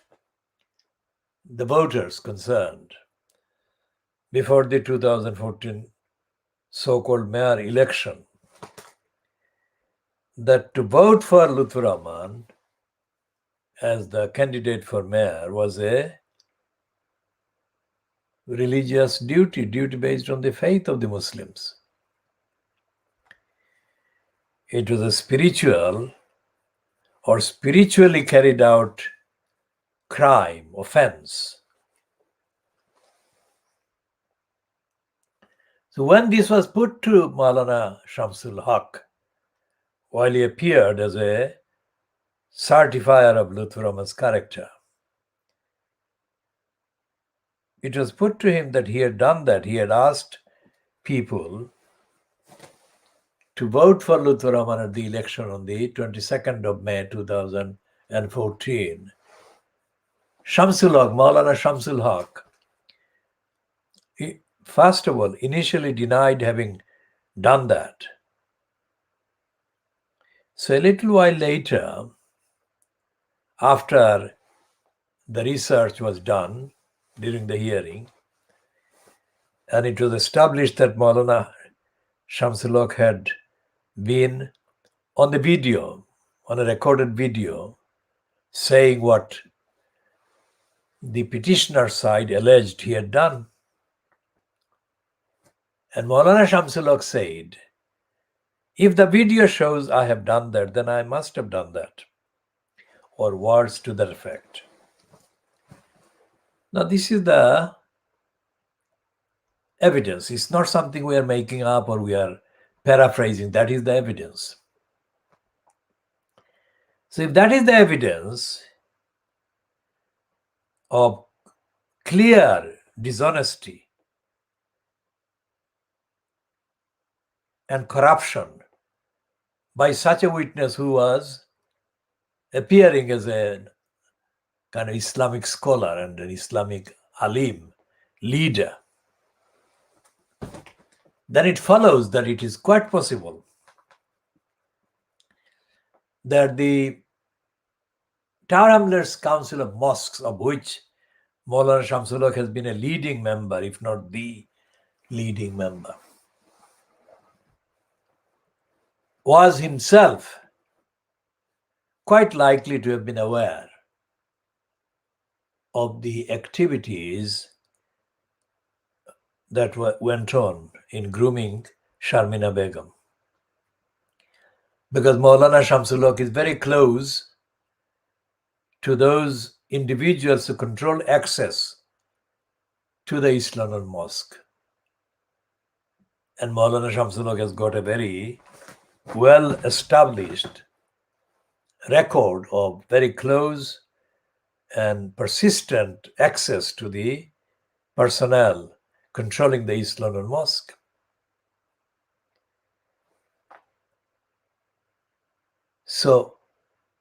the voters concerned before the 2014 so-called mayor election that to vote for Lutfur Rahman as the candidate for mayor was a religious duty based on the faith of the Muslims. It was a spiritual or spiritually carried out crime, offense. So when this was put to Maulana Shamsul Haq, while he appeared as a certifier of Lutfur Rahman's character, it was put to him that he had done that. He had asked people to vote for Lutfur Rahman at the election on the 22nd of May 2014. Shamsul Haq, Maulana Shamsul Haq, he, first of all, initially denied having done that. So a little while later, after the research was done during the hearing, and it was established that Maulana Shamsul Haq had been on the video, on a recorded video, saying what the petitioner side alleged he had done. And Maulana Shamsul Haq said, if the video shows I have done that, then I must have done that, or words to that effect. Now, this is the evidence. It's not something we are making up or we are paraphrasing. That is the evidence. So if that is the evidence of clear dishonesty and corruption by such a witness who was appearing as a kind of Islamic scholar and an Islamic alim, leader, then it follows that it is quite possible that the Tower Hamlets Council of Mosques, of which Maulana Shamsul Haq has been a leading member, if not the leading member, was himself quite likely to have been aware of the activities that went on in grooming Sharmina Begum. Because Maulana Shamsul Haq is very close to those individuals who control access to the East London Mosque. And Maulana Shamsul Haq has got a very well-established record of very close and persistent access to the personnel controlling the East London Mosque. So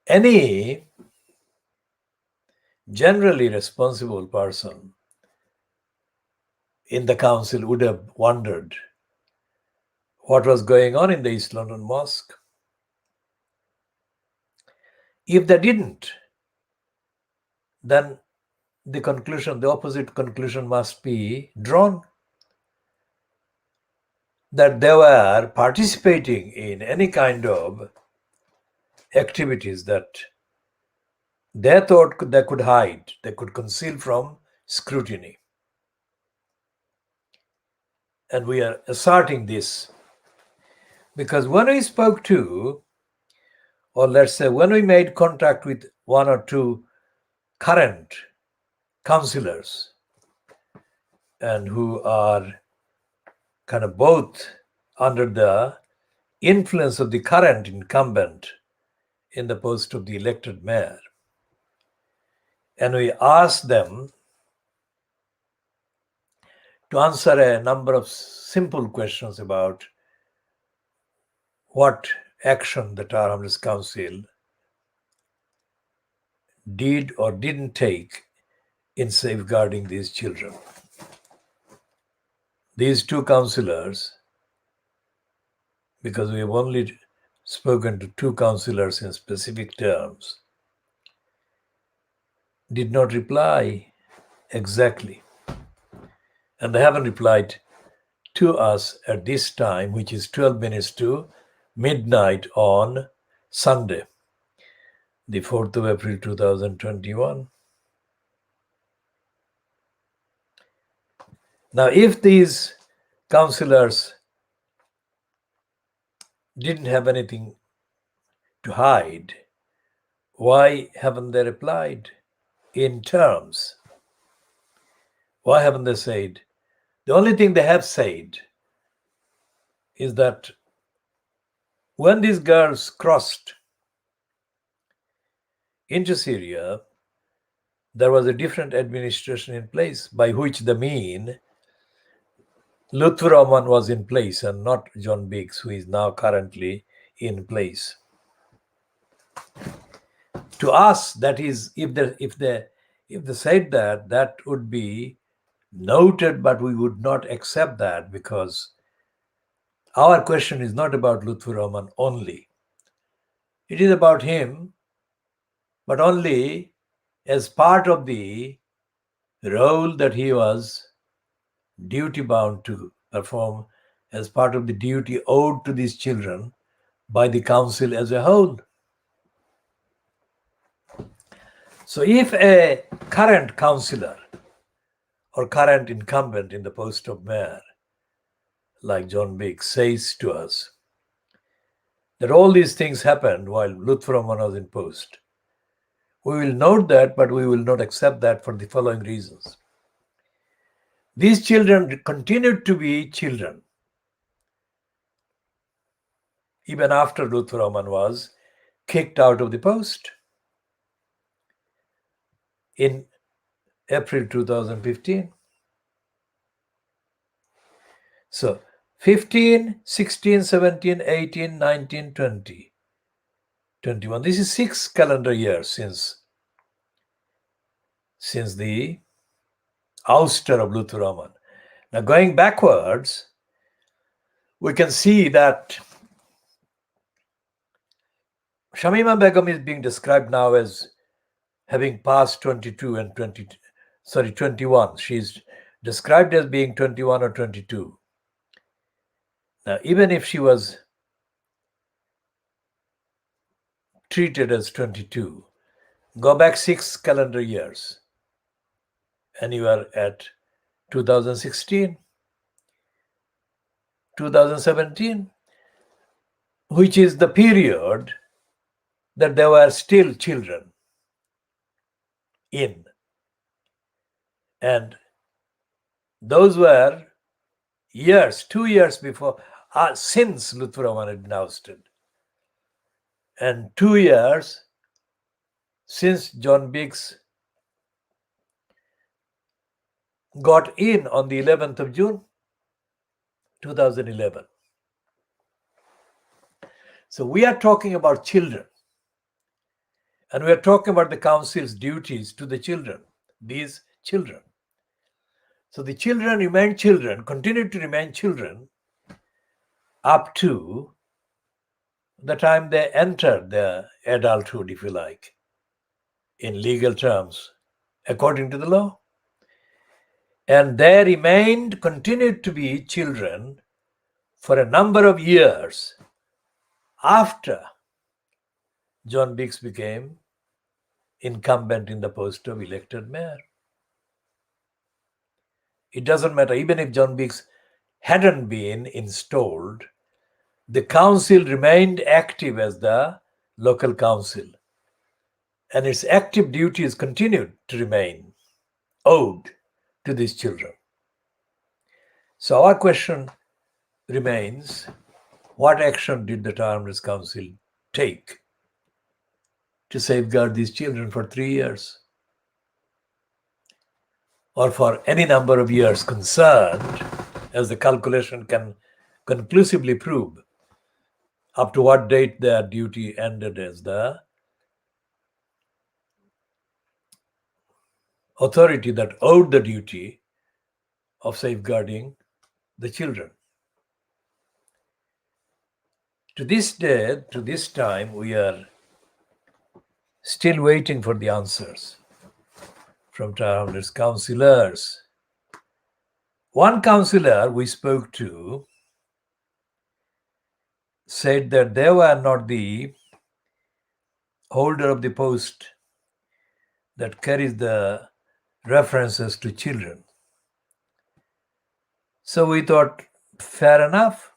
any generally responsible person in the council would have wondered what was going on in the East London Mosque. If they didn't, then the opposite conclusion must be drawn, that they were participating in any kind of activities that they thought they could hide, they could conceal from scrutiny. And we are asserting this because when we spoke to, or let's say when we made contact with one or two current councillors, and who are kind of both under the influence of the current incumbent in the post of the elected mayor, and we asked them to answer a number of simple questions about what action the Tower Hamlets Council did or didn't take in safeguarding these children. These two councillors, because we have only spoken to two councillors in specific terms, did not reply exactly. And they haven't replied to us at this time, which is 12 minutes to midnight on Sunday, the 4th of April 2021. Now, if these councillors didn't have anything to hide, why haven't they replied in terms? Why haven't they said? The only thing they have said is that when these girls crossed into Syria, there was a different administration in place, by which they mean Lutfur Rahman was in place and not John Biggs, who is now currently in place. To us, that is, if they said that, that would be noted, but we would not accept that, because our question is not about Lutfur Rahman only. It is about him, but only as part of the role that he was duty bound to perform, as part of the duty owed to these children by the council as a whole. So if a current councillor or current incumbent in the post of mayor, like John Biggs, says to us that all these things happened while Lutfur Rahman was in post, we will note that, but we will not accept that for the following reasons. These children continued to be children even after Lutfur Rahman was kicked out of the post in April 2015. So 15, 16, 17, 18, 19, 20, 21. This is 6 calendar years since the ouster of Lutfur Rahman. Now going backwards, we can see that Shamima Begum is being described now as having passed 22 and 21. She's described as being 21 or 22. Now, even if she was treated as 22, go back 6 calendar years, and you are at 2016, 2017, which is the period that they were still children in. And those were years, 2 years before, since Lutfur Rahman had been ousted, and 2 years since John Biggs got in on the 11th of June, 2011. So we are talking about children, and we are talking about the council's duties to the children, these children. So the children remained children, continued to remain children up to the time they entered their adulthood, if you like, in legal terms, according to the law. And they remained, continued to be children for a number of years after John Biggs became incumbent in the post of elected mayor. It doesn't matter, even if John Biggs hadn't been installed, the council remained active as the local council, and its active duties continued to remain owed to these children. So our question remains, what action did the Town Council take to safeguard these children for 3 years? Or for any number of years concerned, as the calculation can conclusively prove, up to what date their duty ended as the authority that owed the duty of safeguarding the children. To this day, to this time, we are still waiting for the answers from Town councillors. One councillor we spoke to said that they were not the holder of the post that carries the references to children. So we thought, fair enough.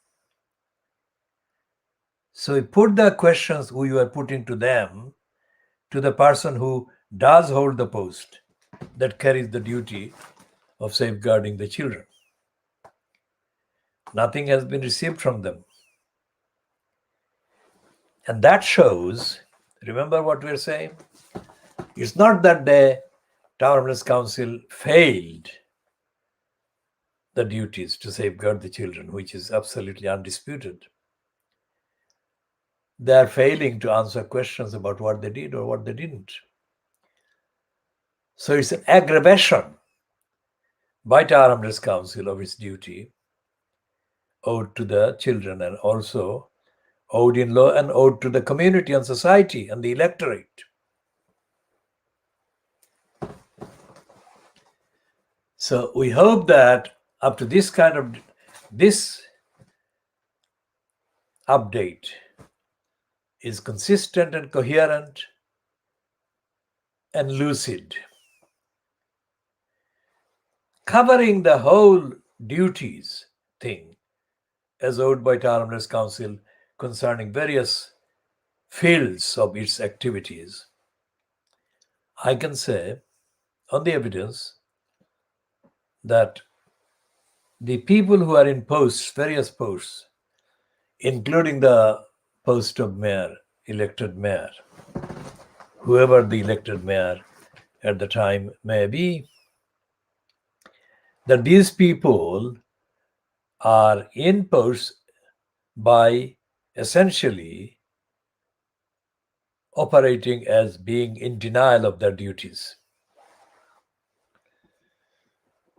So we put the questions we were putting to them to the person who does hold the post that carries the duty of safeguarding the children. Nothing has been received from them. And that shows, remember what we're saying? It's not that the Town Hamlets Council failed the duties to safeguard the children, which is absolutely undisputed. They are failing to answer questions about what they did or what they didn't. So it's an aggravation by Town Hamlets Council of its duty owed to the children, and also owed in law and owed to the community and society and the electorate. So we hope that up to this update is consistent and coherent and lucid, covering the whole duties thing as owed by Town Hamlets Council concerning various fields of its activities. I can say on the evidence that the people who are in posts, various posts, including the post of mayor, elected mayor, whoever the elected mayor at the time may be, that these people are in posts by essentially operating as being in denial of their duties.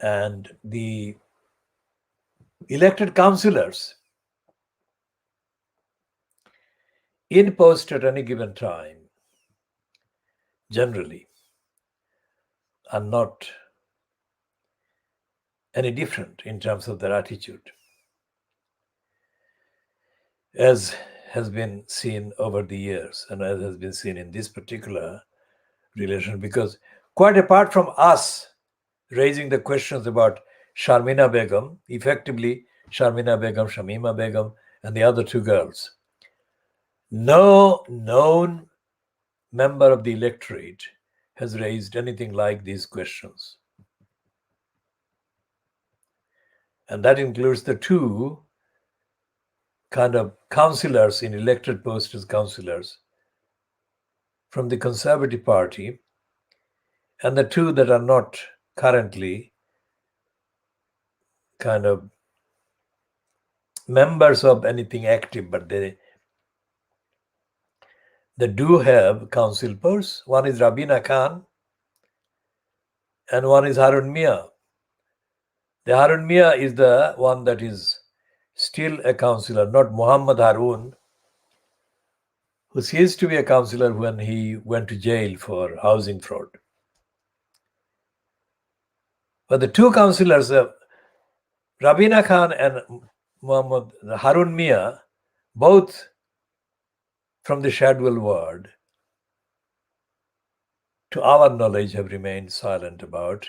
And the elected councillors in post at any given time generally are not any different in terms of their attitude, as has been seen over the years and as has been seen in this particular relation, because quite apart from us raising the questions about Sharmina Begum, effectively Sharmina Begum, Shamima Begum, and the other two girls, no known member of the electorate has raised anything like these questions. And that includes the two kind of councillors in elected posts as councillors from the Conservative Party, and the two that are not currently kind of members of anything active, but they do have council posts. One is Rabina Khan and one is Harun Mia. The Harun Mia is the one that is still a councillor, not Muhammad Harun, who ceased to be a councillor when he went to jail for housing fraud. But the two councillors, Rabina Khan and Muhammad Harun Mia, both from the Shadwell ward, to our knowledge, have remained silent about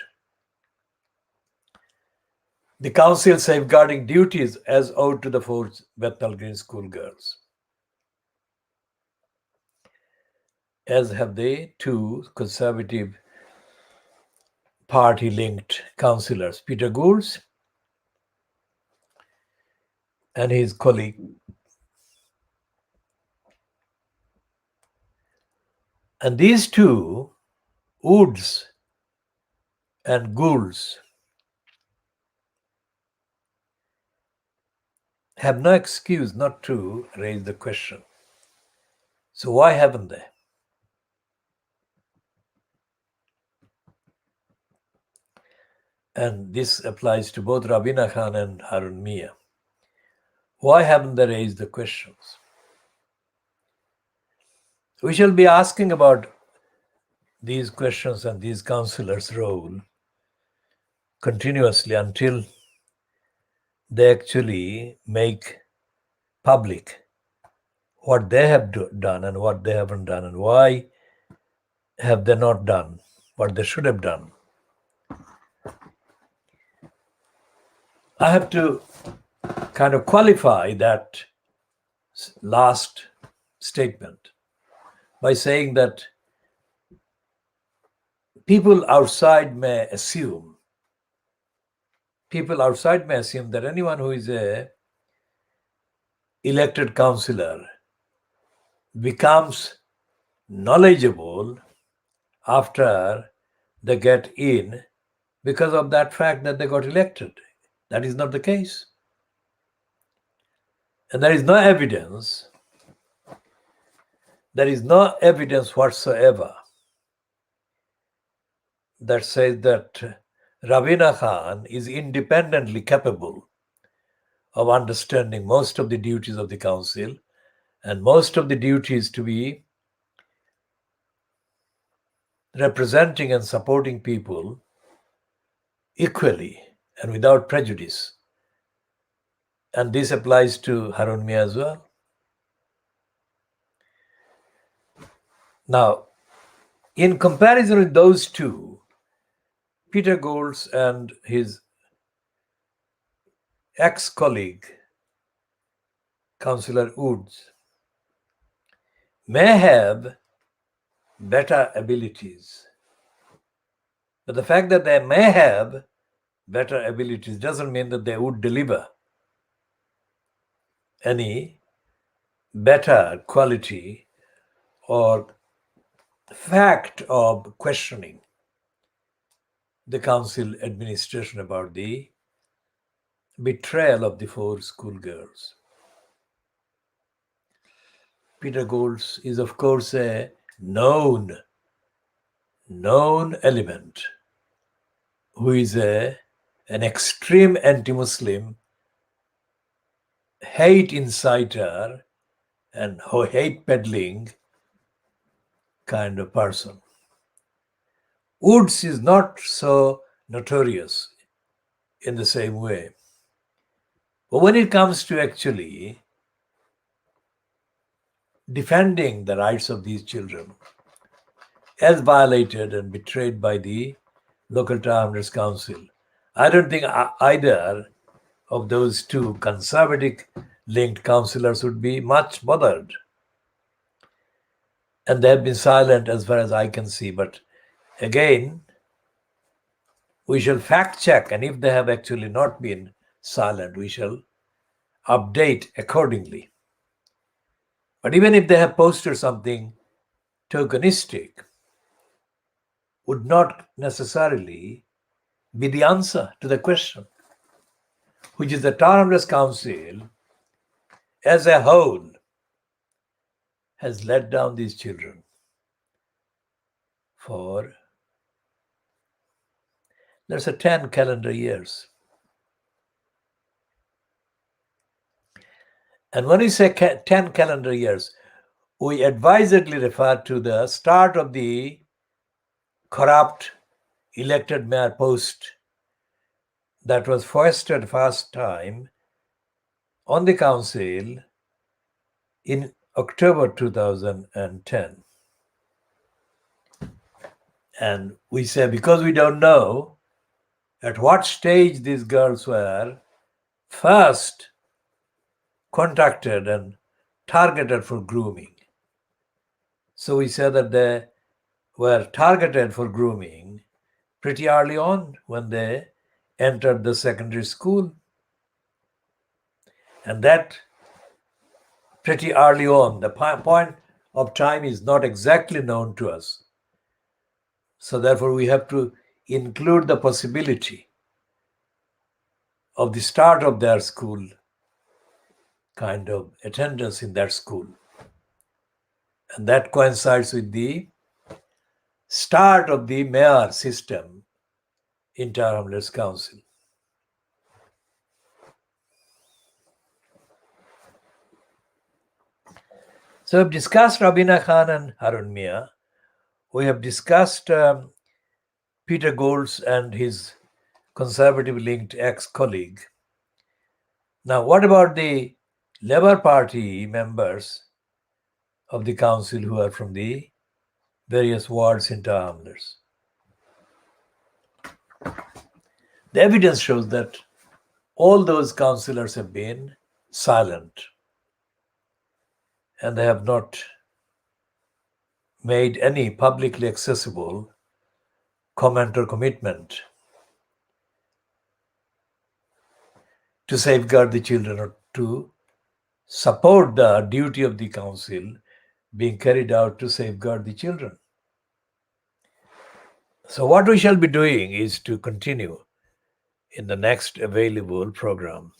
the council safeguarding duties as owed to the four Bethnal Green school girls, as have the two Conservative Party-linked councillors, Peter Goulds and his colleague. And these two, Woods and Goulds, have no excuse not to raise the question. So why haven't they? And this applies to both Rabina Khan and Harun Mia. Why haven't they raised the questions? We shall be asking about these questions and these councillors' role continuously until they actually make public what they have done and what they haven't done, and why have they not done what they should have done. I have to kind of qualify that last statement by saying that people outside may assume that anyone who is a elected councillor becomes knowledgeable after they get in because of that fact that they got elected. That is not the case. And there is no evidence whatsoever that says that Rabina Khan is independently capable of understanding most of the duties of the council and most of the duties to be representing and supporting people equally and without prejudice. And this applies to Harun Mia as well. Now, in comparison with those two, Peter Golds and his ex-colleague, Councillor Woods, may have better abilities. But the fact that they may have better abilities doesn't mean that they would deliver any better quality or fact of questioning the council administration about the betrayal of the 4 schoolgirls. Peter Golds is, of course, a known element who is an extreme anti-Muslim, hate inciter, and hate peddling kind of person. Woods is not so notorious in the same way. But when it comes to actually defending the rights of these children as violated and betrayed by the local Towners Council, I don't think either of those two conservative linked councillors would be much bothered. And they have been silent as far as I can see. But again, we shall fact check, and if they have actually not been silent, we shall update accordingly. But even if they have posted something tokenistic, would not necessarily be the answer to the question, which is the Towners Council as a whole has let down these children for, let's say, 10 calendar years. And when we say 10 calendar years, we advisedly refer to the start of the corrupt elected mayor post that was foisted first time on the council in October 2010. And we say, because we don't know at what stage these girls were first contacted and targeted for grooming. So we say that they were targeted for grooming pretty early on when they entered the secondary school. And that pretty early on, the point of time is not exactly known to us. So therefore, we have to include the possibility of the start of their school, kind of attendance in that school. And that coincides with the start of the mayor system in Tower Hamlets Council. So we've discussed Rabina Khan and Harun Mia. We have discussed Peter Golds and his conservative-linked ex-colleague. Now, what about the Labour Party members of the council who are from the various wards in Tower Hamlets? The evidence shows that all those counselors have been silent, and they have not made any publicly accessible comment or commitment to safeguard the children or to support the duty of the council being carried out to safeguard the children. So, what we shall be doing is to continue in the next available program.